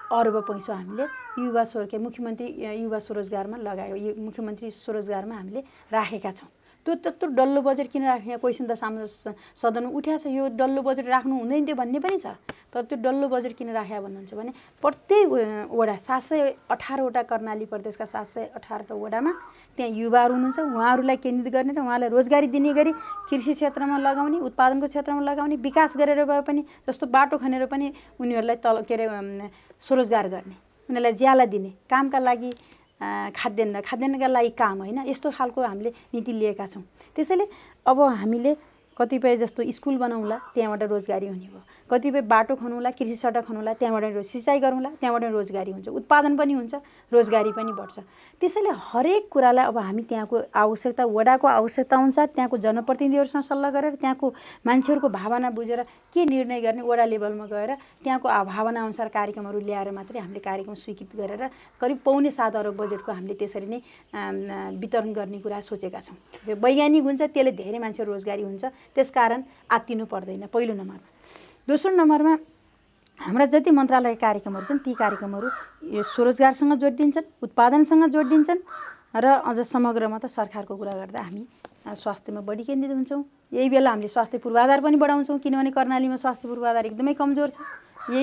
अर्ब पैसा हामीले मुख्यमन्त्री युवा स्वरोजगारमा लगायो। यो मुख्यमन्त्री स्वरोजगारमा हामीले राखेका छौँ। त्यो त्यत्रो डल्लो बजेट किन राख्ने क्वेसन त सदनमा उठ्या छ। यो डल्लो बजेट राख्नु हुँदैन थियो भन्ने पनि छ। तर त्यो डल्लो बजेट किन राख्या भन्नुहुन्छ भने प्रत्येक वडा 718वटा कर्णाली प्रदेशका 718वटा वडामा त्यहाँ युवाहरू हुनुहुन्छ। उहाँहरूलाई केन्द्रित गर्ने र उहाँलाई रोजगारी दिने गरी कृषि क्षेत्रमा लगाउने, उत्पादनको क्षेत्रमा लगाउने, विकास गरेर भए पनि जस्तो बाटो खनेर पनि उनीहरूलाई स्वरोजगार गर्ने, उनीहरूलाई ज्याला दिने, कामका लागि खाद्यान्नका लागि काम होइन, यस्तो खालको हामीले नीति लिएका छौँ। त्यसैले अब हामीले कतिपय जस्तो स्कुल बनाउँला त्यहाँबाट रोजगारी हुने भयो, कतिपय बाटो खनौँला, कृषि सडक खनौँला त्यहाँबाट सिँचाइ गरौँला त्यहाँबाट रोजगारी हुन्छ, उत्पादन पनि हुन्छ, रोजगारी पनि बढ्छ। त्यसैले हरेक कुरालाई अब हामी त्यहाँको आवश्यकता, वडाको आवश्यकता अनुसार त्यहाँको जनप्रतिनिधिहरूसँग सल्लाह गरेर त्यहाँको मान्छेहरूको भावना बुझेर के निर्णय गर्ने वडा लेभलमा गएर त्यहाँको भावना अनुसार कार्यक्रमहरू ल्याएर मात्रै हामीले कार्यक्रम स्वीकृत गरेर करिब 6.25 अर्ब बजेटको हामीले त्यसरी नै वितरण गर्ने कुरा सोचेका छौँ। वैज्ञानिक हुन्छ, त्यसले धेरै मान्छे रोजगारी हुन्छ, त्यसकारण आत्तिनु पर्दैन पहिलो नम्बरमा। दोस्रो नम्बरमा हाम्रा जति मन्त्रालयका कार्यक्रमहरू छन् ती कार्यक्रमहरू यो स्वरोजगारसँग जोडिन्छन्, उत्पादनसँग जोडिन्छन् र अझ समग्रमा त सरकारको कुरा गर्दा हामी स्वास्थ्यमा बढी केन्द्रित हुन्छौँ। यही बेला हामीले स्वास्थ्य पूर्वाधार पनि बढाउँछौँ किनभने कर्णालीमा स्वास्थ्य पूर्वाधार एकदमै कमजोर छ।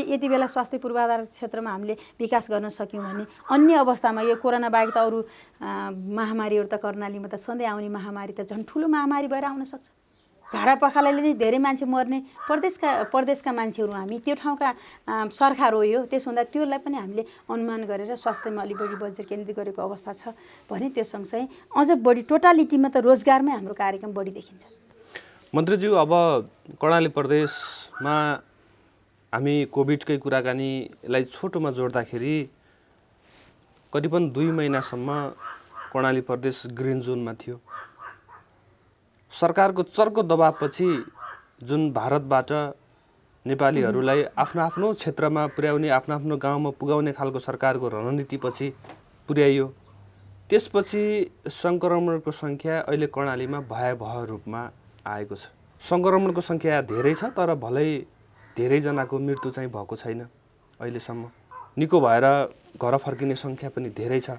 यति बेला स्वास्थ्य पूर्वाधार क्षेत्रमा हामीले विकास गर्न सक्यौँ भने अन्य अवस्थामा यो कोरोना बाहेक त अरू महामारीहरू त कर्णालीमा त सधैँ आउने महामारी त झन् ठुलो महामारी भएर आउन सक्छ। झाडा पखालाले नै धेरै मान्छे मर्ने प्रदेशका मान्छेहरू हामी, त्यो ठाउँका सरकार हो यो। त्यसो हुँदा त्योलाई पनि हामीले अनुमान गरेर स्वास्थ्यमा अलि बढी बजेट केन्द्रित गरेको अवस्था छ भने त्यो सँगसँगै अझ बढी टोटालिटीमा त रोजगारमै हाम्रो कार्यक्रम बढी देखिन्छ। मन्त्रीज्यू, अब कर्णाली प्रदेशमा हामी कोभिडकै कुराकानीलाई छोटोमा जोड्दाखेरि करिबन 2 महिनासम्म कर्णाली प्रदेश ग्रिन जोनमा थियो। सरकारको चर्को दबावपछि जुन भारतबाट नेपालीहरूलाई आफ्नो आफ्नो क्षेत्रमा पुर्याउने, आफ्नो आफ्नो गाउँमा पुगाउने खालको सरकारको रणनीतिपछि पुर्याइयो। त्यसपछि सङ्क्रमणको सङ्ख्या अहिले कर्णालीमा भयावह रूपमा आएको छ। सङ्क्रमणको सङ्ख्या धेरै छ तर भलै धेरैजनाको मृत्यु चाहिँ भएको छैन अहिलेसम्म। निको भएर घर फर्किने सङ्ख्या पनि धेरै छ।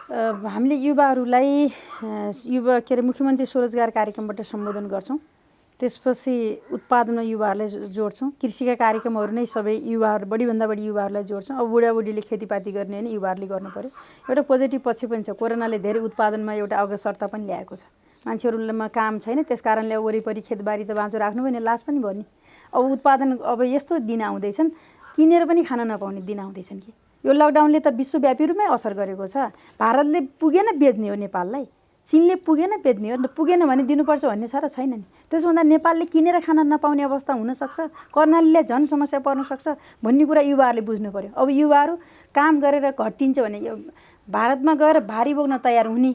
हामीले युवाहरूलाई मुख्यमन्त्री स्वरोजगार कार्यक्रमबाट सम्बोधन गर्छौँ। त्यसपछि उत्पादनमा युवाहरूलाई जोड्छौँ। कृषिका कार्यक्रमहरू नै सबै युवाहरू, बढीभन्दा बढी युवाहरूलाई जोड्छौँ। अब बुढाबुढीले खेतीपाती गर्ने भने युवाहरूले गर्नु पर्यो। एउटा पोजिटिभ पक्ष पनि छ। कोरोनाले धेरै उत्पादनमा एउटा अग्रसरता पनि ल्याएको छ। मान्छेहरूमा काम छैन, त्यस कारणले वरिपरि खेतबारी त बाँचो राख्नु भने लाज पनि भयो नि। अब उत्पादन अब यस्तो दिन आउँदैछन् किनेर पनि खान नपाउने दिन आउँदैछन् कि यो लकडाउनले त विश्वव्यापी रूपमै असर गरेको छ। भारतले पुगेन बेच्ने हो नेपाललाई, चीनले पुगेन बेच्ने हो, पुगेन भने दिनुपर्छ भन्ने छ र छैन नि। त्यसो हुँदा नेपालले किनेर खान नपाउने अवस्था हुनसक्छ, कर्णालीलाई झन् समस्या पर्न सक्छ भन्ने कुरा युवाहरूले बुझ्नु पर्यो। अब युवाहरू काम गरेर घटिन्छ भने भारतमा गएर भारी बोक्न तयार हुने,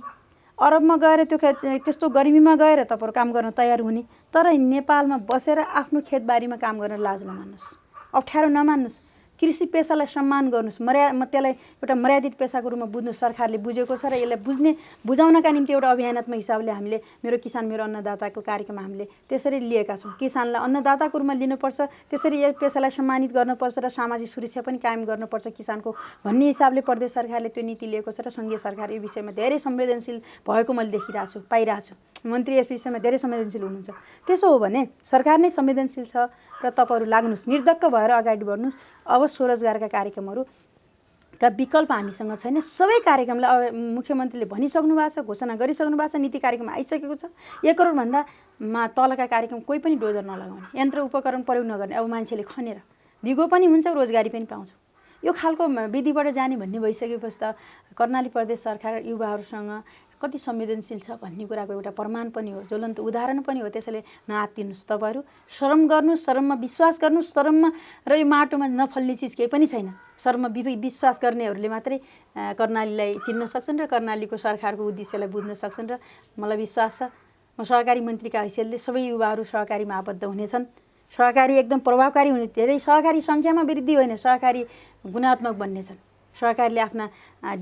अरबमा गएर त्यस्तो गर्मीमा गएर तपाईँहरू काम गर्न तयार हुने, तर नेपालमा बसेर आफ्नो खेतबारीमा काम गर्न लाज नमान्नुहोस्, अप्ठ्यारो नमान्नुहोस्, कृषि पेसालाई सम्मान गर्नुहोस्, त्यसलाई एउटा मर्यादित पेसाको रूपमा बुझ्नु सरकारले बुझेको छ र यसलाई बुझाउनका निम्ति एउटा अभियानात्मक हिसाबले हामीले मेरो किसान मेरो अन्नदाताको कार्यक्रम हामीले त्यसरी लिएका छौँ। किसानलाई अन्नदाताको रूपमा लिनुपर्छ, त्यसरी यस पेसालाई सम्मानित गर्नुपर्छ र सामाजिक सुरक्षा पनि कायम गर्नुपर्छ किसानको भन्ने हिसाबले प्रदेश सरकारले त्यो नीति लिएको छ र सङ्घीय सरकार यो विषयमा धेरै संवेदनशील भएको मैले देखिरहेको छु, पाइरहेको छु। मन्त्री यस विषयमा धेरै संवेदनशील हुनुहुन्छ। त्यसो हो भने सरकार नै संवेदनशील छ र तपाईँहरू लाग्नुहोस्, निर्धक्क भएर अगाडि बढ्नुहोस्। अब स्वरोजगारका कार्यक्रमहरूका विकल्प हामीसँग छैन। सबै कार्यक्रमलाई अब मुख्यमन्त्रीले भनिसक्नु भएको छ, घोषणा गरिसक्नु भएको छ, नीति कार्यक्रम आइसकेको छ। 1 करोडभन्दा तलका कार्यक्रम कोही पनि डोजर नलगाउने, यन्त्र उपकरण प्रयोग नगर्ने, अब मान्छेले खनेर दिगो पनि हुन्छ, रोजगारी पनि पाउँछ। यो खालको विधिबाट जाने भन्ने भइसकेपछि त कर्णाली प्रदेश सरकार युवाहरूसँग कति संवेदनशील छ भन्ने कुराको एउटा प्रमाण पनि हो, ज्वलन्त उदाहरण पनि हो। त्यसैले नआत्तिनुहोस्, तपाईँहरू शरम गर्नुहोस्, शरममा विश्वास गर्नुहोस्। शरममा र यो माटोमा नफल्ने चिज केही पनि छैन। शरममा विश्वास गर्नेहरूले मात्रै कर्णालीलाई चिन्न सक्छन् र कर्णालीको सरकारको उद्देश्यलाई बुझ्न सक्छन् र मलाई विश्वास छ म सहकारी मन्त्रीका हैसियतले सबै युवाहरू सहकारीमा आबद्ध हुनेछन्। सहकारी एकदम प्रभावकारी हुने, धेरै सहकारी सङ्ख्यामा वृद्धि होइन, सहकारी गुणात्मक बन्नेछन्। सहकारीले आफ्ना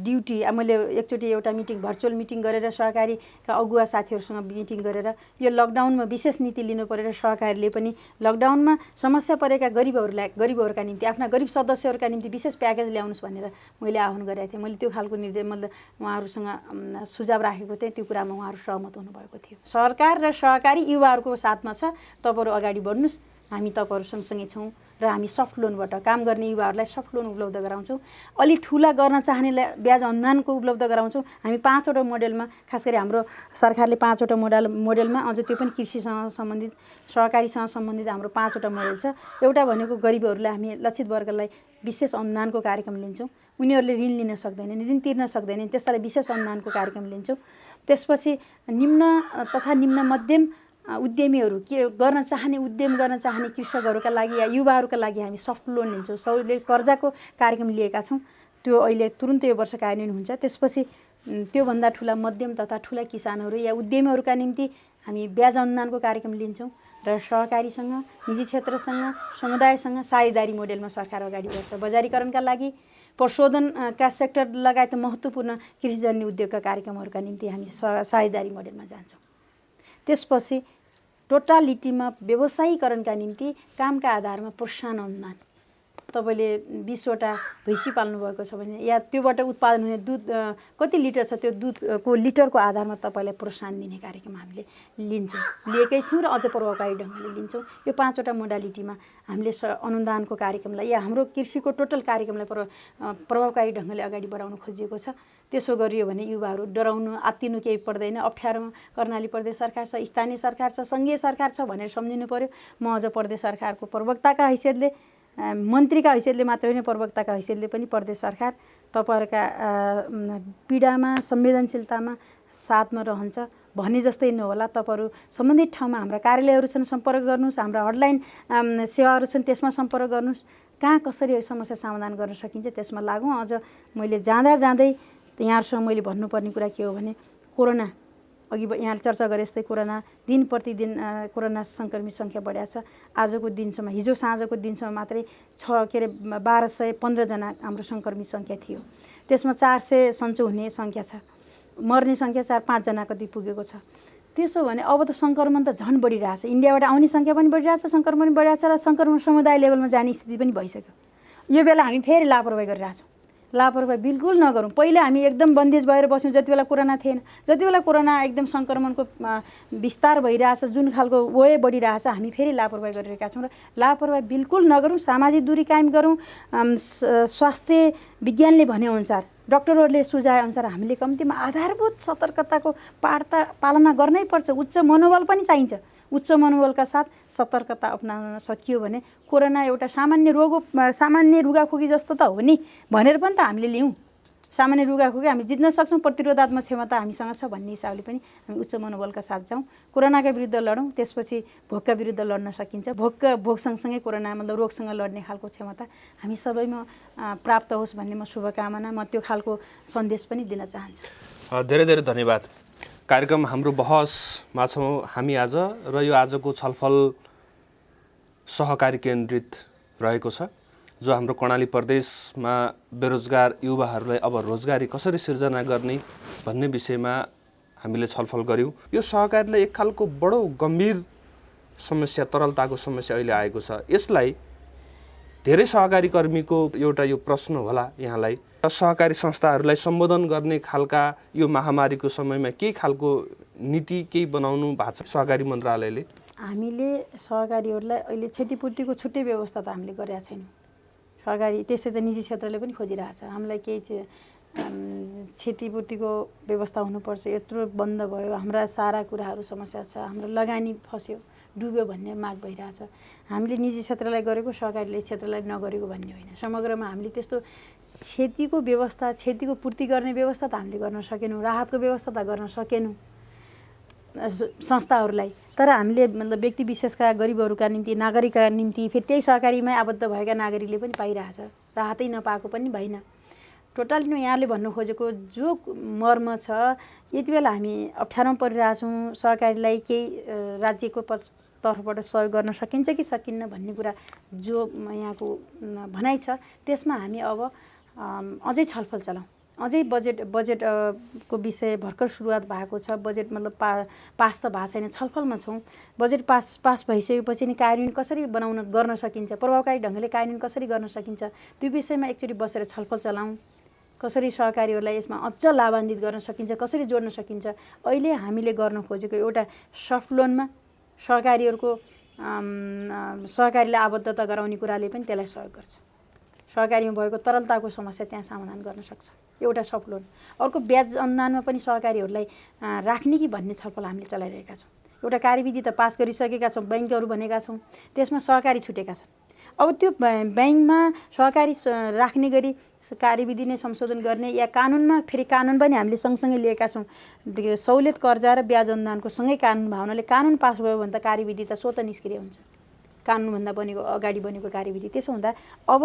ड्युटी मैले एकचोटि एउटा भर्चुअल मिटिङ गरेर सहकारीका अगुवा साथीहरूसँग मिटिङ गरेर यो लकडाउनमा विशेष नीति लिनु परेर सहकारीले पनि लकडाउनमा समस्या परेका गरिबहरूका निम्ति आफ्ना गरिब सदस्यहरूका निम्ति विशेष प्याकेज ल्याउनुहोस् भनेर मैले आह्वान गरेको थिएँ। मैले त्यो खालको निर्देश मतलब उहाँहरूसँग सुझाव राखेको थिएँ। त्यो कुरामा उहाँहरू सहमत हुनुभएको थियो। सरकार र सहकारी युवाहरूको साथमा छ। तपाईँहरू अगाडि बढ्नुहोस्, हामी तपाईँहरू सँगसँगै छौँ र हामी सफ्ट लोनबाट काम गर्ने युवाहरूलाई सफ्ट लोन उपलब्ध गराउँछौँ। अलि ठुला गर्न चाहनेलाई ब्याज अनुदानको उपलब्ध गराउँछौँ। हामी 5वटा मोडेलमा, खास गरी हाम्रो सरकारले 5वटा मोडेलमा अझ त्यो पनि कृषिसँग सम्बन्धित सहकारीसँग सम्बन्धित हाम्रो 5वटा मोडेल छ। एउटा भनेको गरिबहरूलाई हामी लक्षित वर्गलाई विशेष अनुदानको कार्यक्रम लिन्छौँ। उनीहरूले ऋण लिन सक्दैनन्, ऋण तिर्न सक्दैनन्, त्यसलाई विशेष अनुदानको कार्यक्रम लिन्छौँ। त्यसपछि निम्न तथा निम्न मध्यम उद्यमीहरू के गर्न चाहने, उद्यम गर्न चाहने कृषकहरूका लागि या युवाहरूका लागि हामी सफ्ट लोन लिन्छौँ। सबैले कर्जाको कार्यक्रम लिएका छौँ। त्यो अहिले तुरुन्तै यो वर्ष कार्यान्वयन हुन्छ। त्यसपछि त्योभन्दा ठुला मध्यम तथा ठुला किसानहरू या उद्यमीहरूका निम्ति हामी ब्याज अनुदानको कार्यक्रम लिन्छौँ र सहकारीसँग, निजी क्षेत्रसँग, समुदायसँग साझेदारी मोडेलमा सरकार अगाडि बढ्छ। बजारीकरणका लागि, प्रशोधनका सेक्टर लगायत महत्त्वपूर्ण कृषिजन्य उद्योगका कार्यक्रमहरूका निम्ति हामी साझेदारी मोडेलमा जान्छौँ। त्यसपछि टोटालिटीमा व्यवसायीकरणका निम्ति कामका आधारमा प्रोत्साहन अनुदान। तपाईँले 20वटा भैँसी पाल्नुभएको छ भने या त्योबाट उत्पादन हुने दुध कति लिटर छ, त्यो दुधको लिटरको आधारमा तपाईँलाई प्रोत्साहन दिने कार्यक्रम हामीले लिन्छौँ, लिएकै थियौँ र अझ प्रभावकारी ढङ्गले लिन्छौँ। यो 5वटा मोडालिटीमा हामीले अनुदानको कार्यक्रमलाई या हाम्रो कृषिको टोटल कार्यक्रमलाई प्रभावकारी ढङ्गले अगाडि बढाउन खोजिएको छ। त्यसो गरियो भने युवाहरू डराउनु, आत्तिनु केही पर्दैन। अप्ठ्यारोमा कर्णाली प्रदेश सरकार छ, स्थानीय सरकार छ, सङ्घीय सरकार छ भनेर सम्झिनु पर्यो। म अझ प्रदेश सरकारको प्रवक्ताका हैसियतले, मन्त्रीका हैसियतले मात्र होइन, प्रवक्ताका हैसियतले पनि प्रदेश सरकार तपाईँहरूका पीडामा, संवेदनशीलतामा साथमा रहन्छ भने जस्तै नहोला। तपाईँहरू सम्बन्धित ठाउँमा हाम्रा कार्यालयहरू छन्, सम्पर्क गर्नुहोस्। हाम्रा हटलाइन सेवाहरू छन्, त्यसमा सम्पर्क गर्नुहोस्। कहाँ कसरी समस्या समाधान गर्न सकिन्छ त्यसमा लागौँ। अझ मैले जाँदै यहाँहरूसँग मैले भन्नुपर्ने कुरा के हो भने कोरोना, अघि यहाँले चर्चा गरे जस्तै कोरोना दिन प्रतिदिन कोरोना सङ्क्रमित सङ्ख्या बढ्या छ। आजको दिनसम्म, हिजो साँझको दिनसम्म मात्रै 1215 जना हाम्रो सङ्क्रमित सङ्ख्या थियो। त्यसमा 400 हुने सङ्ख्या छ, मर्ने सङ्ख्या 4-5 जना कति पुगेको छ। त्यसो भने अब त सङ्क्रमण त झन् बढिरहेछ। इन्डियाबाट आउने सङ्ख्या पनि बढिरहेछ, सङ्क्रमण पनि बढिरहेछ र सङ्क्रमण समुदाय लेभलमा जाने स्थिति पनि भइसक्यो। यो बेला हामी फेरि लापरवाही गरिरहेछौँ। लापरवाही बिल्कुल नगरौँ। पहिला हामी एकदम बन्देज भएर बस्यौँ जति बेला कोरोना थिएन। जति बेला कोरोना एकदम सङ्क्रमणको विस्तार भइरहेछ, जुन खालको वे बढिरहेछ, हामी फेरि लापरवाही गरिरहेका छौँ र लापरवाही बिल्कुल नगरौँ। सामाजिक दूरी कायम गरौँ। स्वास्थ्य विज्ञानले भनेअनुसार, डक्टरहरूले सुझाएअनुसार हामीले कम्तीमा आधारभूत सतर्कताको पालना गर्नै पर्छ। उच्च मनोबल पनि चाहिन्छ। उच्च मनोबलका साथ सतर्कता अपनाउन सकियो भने कोरोना एउटा सामान्य रोग हो, सामान्य रुगाखोकी जस्तो त हो नि भनेर पनि त हामीले लियौँ। सामान्य रुगाखोकी हामी जित्न सक्छौँ, प्रतिरोधात्मक क्षमता हामीसँग छ भन्ने हिसाबले पनि हामी उच्च मनोबलका साथ जाउँ। कोरोनाका विरुद्ध लडौँ। त्यसपछि भोकका विरुद्ध लड्न सकिन्छ। भोक सँगसँगै कोरोना मतलब रोगसँग लड्ने खालको क्षमता हामी सबैमा प्राप्त होस् भन्ने म शुभकामना, म त्यो खालको सन्देश पनि दिन चाहन्छु। धेरै धेरै धन्यवाद। कार्यक्रम हाम्रो बहसमा छौँ हामी आज र यो आजको छलफल सहकारी केन्द्रित रहेको छ। जो हाम्रो कर्णाली प्रदेशमा बेरोजगार युवाहरूलाई अब रोजगारी कसरी सिर्जना गर्ने भन्ने विषयमा हामीले छलफल गऱ्यौँ। यो सहकारीलाई एक खालको बडो गम्भीर समस्या, तरलताको समस्या अहिले आएको छ। यसलाई धेरै सहकारी कर्मीको एउटा यो प्रश्न होला यहाँलाई, सहकारी संस्थाहरूलाई सम्बोधन गर्ने खालका यो महामारीको समयमा केही खालको नीति केही बनाउनु भएको छ सहकारी मन्त्रालयले? हामीले सहकारीहरूलाई अहिले क्षतिपूर्तिको छुट्टै व्यवस्था त हामीले गरेका छैनौँ। सहकारी त्यसै त निजी क्षेत्रले पनि खोजिरहेछ। हामीलाई केही क्षतिपूर्तिको व्यवस्था हुनुपर्छ। यत्रो बन्द भयो, हाम्रा सारा कुराहरू समस्या छ, हाम्रो लगानी फस्यो, डुब्यो भन्ने माग भइरहेछ। हामीले निजी क्षेत्रलाई गरेको, सहकारीले क्षेत्रलाई नगरेको भन्ने होइन। समग्रमा हामीले त्यस्तो क्षतिको व्यवस्था, क्षतिको पूर्ति गर्ने व्यवस्था त हामीले गर्न सकेनौँ। राहतको व्यवस्था त गर्न सकेनौँ संस्थाहरूलाई। तर हामीले मतलब व्यक्ति विशेषका गरिबहरूका निम्ति, नागरिकका निम्ति, फेरि त्यही सहकारीमै आबद्ध भएका नागरिकले पनि पाइरहेछ। राहतै नपाएको पनि भएन। टोटली यहाँले भन्नु खोजेको जो मर्म छ, यति बेला हामी अप्ठ्यारोमा परिरहेछौँ। सहकारीलाई केही राज्यको तर्फबाट सहयोग गर्न सकिन्छ कि सकिन्न भन्ने कुरा जो यहाँको भनाइ छ, त्यसमा हामी अब अझै छलफल चलाउँ। अझै बजेटको विषय भर्खर सुरुवात भएको छ। बजेट मतलब पास त भएको छैन, छलफलमा छौँ। बजेट पास भइसकेपछि नि कार्यान्वयन कसरी गर्न सकिन्छ, प्रभावकारी ढङ्गले कार्यान्वयन कसरी गर्न सकिन्छ, त्यो विषयमा एकचोटि बसेर छलफल चलाउँ। कसरी सहकारीहरूलाई यसमा अझ लाभान्वित गर्न सकिन्छ, कसरी जोड्न सकिन्छ। अहिले हामीले गर्न खोजेको एउटा सफ्ट लोनमा सहकारीहरूको सहकारीलाई आबद्धता गराउने कुराले पनि त्यसलाई सहयोग गर्छ। सहकारीमा भएको तरलताको समस्या त्यहाँ समाधान गर्न सक्छ एउटा सफ्ट लोन। अर्को ब्याज अनुदानमा पनि सहकारीहरूलाई राख्ने कि भन्ने छलफल हामीले चलाइरहेका छौँ। एउटा कार्यविधि त पास गरिसकेका छौँ, ब्याङ्कहरू भनेका छौँ, त्यसमा सहकारी छुटेका छन्। अब त्यो ब्याङ्कमा सहकारी राख्ने गरी कार्यविधि नै संशोधन गर्ने या कानुनमा फेरि कानुन पनि हामीले सँगसँगै लिएका छौँ। सहुलियत कर्जा र ब्याज अनुदानको सँगै कानुन भावनाले कानुन पास भयो भने त कार्यविधि त स्वतः निष्क्रिय हुन्छ, कानुनभन्दा अगाडि बनेको कार्यविधि। त्यसो हुँदा अब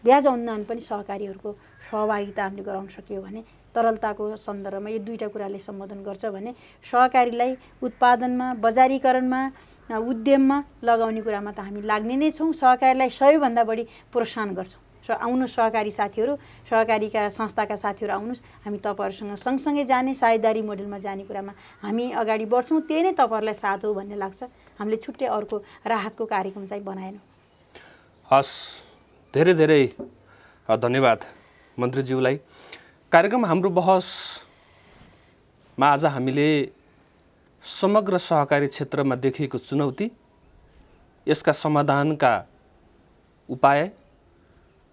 ब्याज अनुदान पनि सहकारीहरूको सहभागिता हामीले गराउन सकियो भने तरलताको सन्दर्भमा यो दुईवटा कुराले सम्बोधन गर्छ भने सहकारीलाई उत्पादनमा, बजारीकरणमा, उद्यममा लगाउने कुरामा त हामी लाग्ने नै छौँ। सहकारीलाई सबैभन्दा बढी प्रोत्साहन गर्छौँ। आउनुहोस् सहकारी साथीहरू, सहकारीका संस्थाका साथीहरू आउनुहोस्, हामी तपाईँहरूसँग सँगसँगै जाने साझेदारी मोडेलमा जाने कुरामा हामी अगाडि बढ्छौँ। त्यही नै तपाईँहरूलाई साथ हो भन्ने लाग्छ। हामीले छुट्टै अर्को राहतको कार्यक्रम चाहिँ बनाएनौँ। हस्, धेरै धेरै धन्यवाद मन्त्रीज्यूलाई। कार्यक्रम हाम्रो बहसमा आज हामीले समग्र सहकारी क्षेत्रमा देखिएको चुनौती, यसका समाधानका उपाय,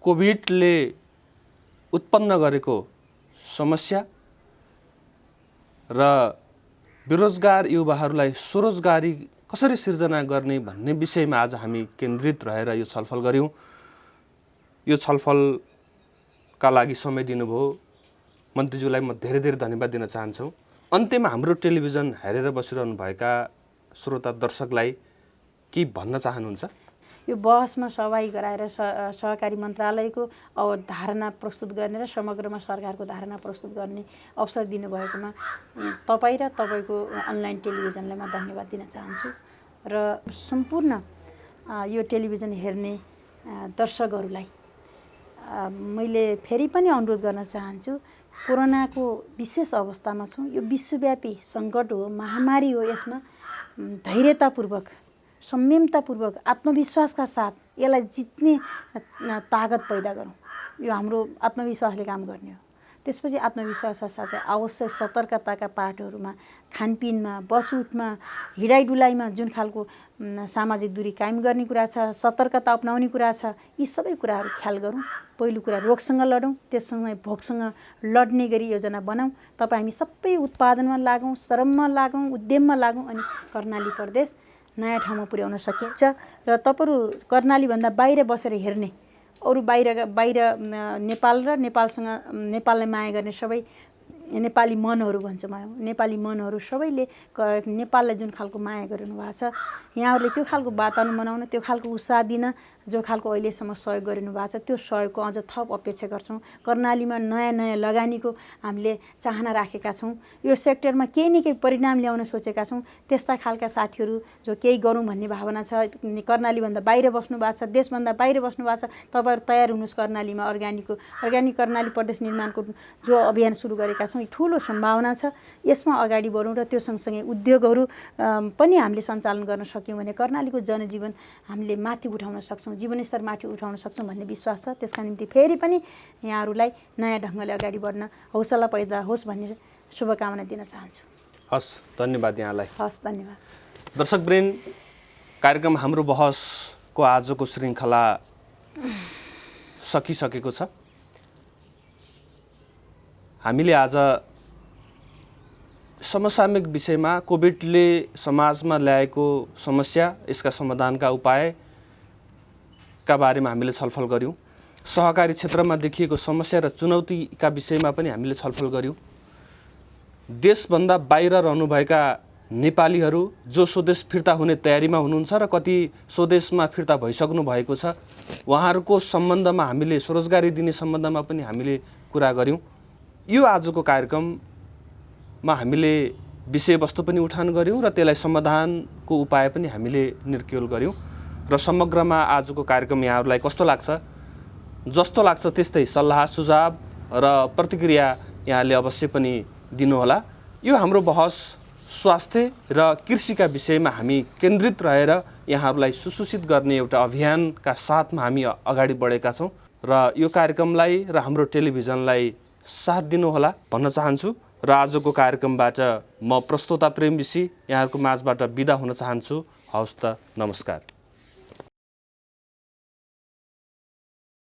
कोभिडले उत्पन्न गरेको समस्या र बेरोजगार युवाहरूलाई स्वरोजगारी कसरी सिर्जना गर्ने भन्ने विषयमा आज हामी केन्द्रित रहेर यो छलफल गऱ्यौँ। यो छलफलका लागि समय दिनुभयो मन्त्रीज्यूलाई म धेरै धेरै धन्यवाद दिन चाहन्छु। अन्त्यमा हाम्रो टेलिभिजन हेरेर बसिरहनुभएका श्रोता दर्शकलाई के भन्न चाहनुहुन्छ? यो बहसमा सहभागी गराएर सहकारी मन्त्रालयको धारणा प्रस्तुत गर्ने र समग्रमा सरकारको धारणा प्रस्तुत गर्ने अवसर दिनुभएकोमा तपाईँ र तपाईँको अनलाइन टेलिभिजनलाई म धन्यवाद दिन चाहन्छु। र सम्पूर्ण यो टेलिभिजन हेर्ने दर्शकहरूलाई मैले फेरि पनि अनुरोध गर्न चाहन्छु। कोरोनाको विशेष अवस्थामा छौँ। यो विश्वव्यापी सङ्कट हो, महामारी हो। यसमा धैर्यतापूर्वक, संयमतापूर्वक, आत्मविश्वासका साथ यसलाई जित्ने तागत पैदा गरौँ। यो हाम्रो आत्मविश्वासले काम गर्ने हो। त्यसपछि आत्मविश्वासका साथै आवश्यक सतर्कताका पाठहरूमा, खानपिनमा, बसउठमा, हिँडाइडुलाइमा जुन खालको सामाजिक दूरी कायम गर्ने कुरा छ, सतर्कता अपनाउने कुरा छ, यी सबै कुराहरू ख्याल गरौँ। पहिलो कुरा रोगसँग लडौँ, त्यससँगै भोकसँग लड्ने गरी योजना बनाऊँ। तपाईँ हामी सबै उत्पादनमा लागौँ, श्रममा लागौँ, उद्यममा लागौँ, अनि कर्णाली प्रदेश नयाँ ठाउँमा पुर्याउन सकिन्छ। र तपाईँहरू कर्णालीभन्दा बाहिर बसेर हेर्ने, अरू बाहिर नेपाल र नेपाललाई माया गर्ने सबै नेपाली मनहरू भन्छु म, नेपाली मनहरू सबैले नेपाललाई जुन खालको माया गरिनु भएको छ, यहाँहरूले त्यो खालको वातावरण बनाउन, त्यो खालको उत्साह दिन, जो खालको अहिलेसम्म सहयोग गरिनु भएको छ, त्यो सहयोगको अझ थप अपेक्षा गर्छौँ। कर्णालीमा नयाँ नयाँ लगानीको हामीले चाहना राखेका छौँ। यो सेक्टरमा केही न केही परिणाम ल्याउन सोचेका छौँ। त्यस्ता खालका साथीहरू जो केही गरौँ भन्ने भावना छ, कर्णालीभन्दा बाहिर बस्नु भएको छ, देशभन्दा बाहिर बस्नु भएको छ, तपाईँहरू तयार हुनुहोस्। कर्णालीमा अर्ग्यानिक कर्णाली प्रदेश निर्माणको जो अभियान सुरु गरेका छौँ, ठुलो सम्भावना छ। यसमा अगाडि बढौँ र त्यो सँगसँगै उद्योगहरू पनि हामीले सञ्चालन गर्न सक्यौँ भने कर्णालीको जनजीवन हामीले माथि उठाउन सक्छौँ, जीवनस्तर माथि उठाउन सक्छौँ भन्ने विश्वास छ। त्यसका निम्ति फेरि पनि यहाँहरूलाई नयाँ ढङ्गले अगाडि बढ्न हौसला पैदा होस् भन्ने शुभकामना दिन चाहन्छु। हस्, धन्यवाद यहाँलाई। हस्, धन्यवाद। दर्शकवृन्द, कार्यक्रम हाम्रो बहसको आजको श्रृङ्खला सकिसकेको छ। हामीले आज समसामयिक विषयमा कोभिडले समाजमा ल्याएको समस्या, यसका समाधानका उपायका बारेमा हामीले छलफल गऱ्यौँ। सहकारी क्षेत्रमा देखिएको समस्या र चुनौतीका विषयमा पनि हामीले छलफल गऱ्यौँ। देशभन्दा बाहिर रहनुभएका नेपालीहरू जो स्वदेश फिर्ता हुने तयारीमा हुनुहुन्छ र कति स्वदेशमा फिर्ता भइसक्नु भएको छ, उहाँहरूको सम्बन्धमा हामीले स्वरोजगारी दिने सम्बन्धमा पनि हामीले कुरा गऱ्यौँ। यो आजको कार्यक्रममा हामीले विषयवस्तु पनि उठान गऱ्यौँ र त्यसलाई समाधानको उपाय पनि हामीले निर्क्युल गऱ्यौँ। र समग्रमा आजको कार्यक्रम यहाँहरूलाई कस्तो लाग्छ जस्तो लाग्छ त्यस्तै सल्लाह सुझाव र प्रतिक्रिया यहाँले अवश्य पनि दिनुहोला। यो हाम्रो बहस स्वास्थ्य र कृषिका विषयमा हामी केन्द्रित रहेर यहाँहरूलाई सुसूचित गर्ने एउटा अभियानका साथमा हामी अगाडि बढेका छौँ र यो कार्यक्रमलाई र हाम्रो टेलिभिजनलाई साथ दिनुहोला भन्न चाहन्छु र आजको कार्यक्रमबाट म प्रस्तोता प्रेम विसी यहाँहरूको माझबाट बिदा हुन चाहन्छु। हवस् त, नमस्कार।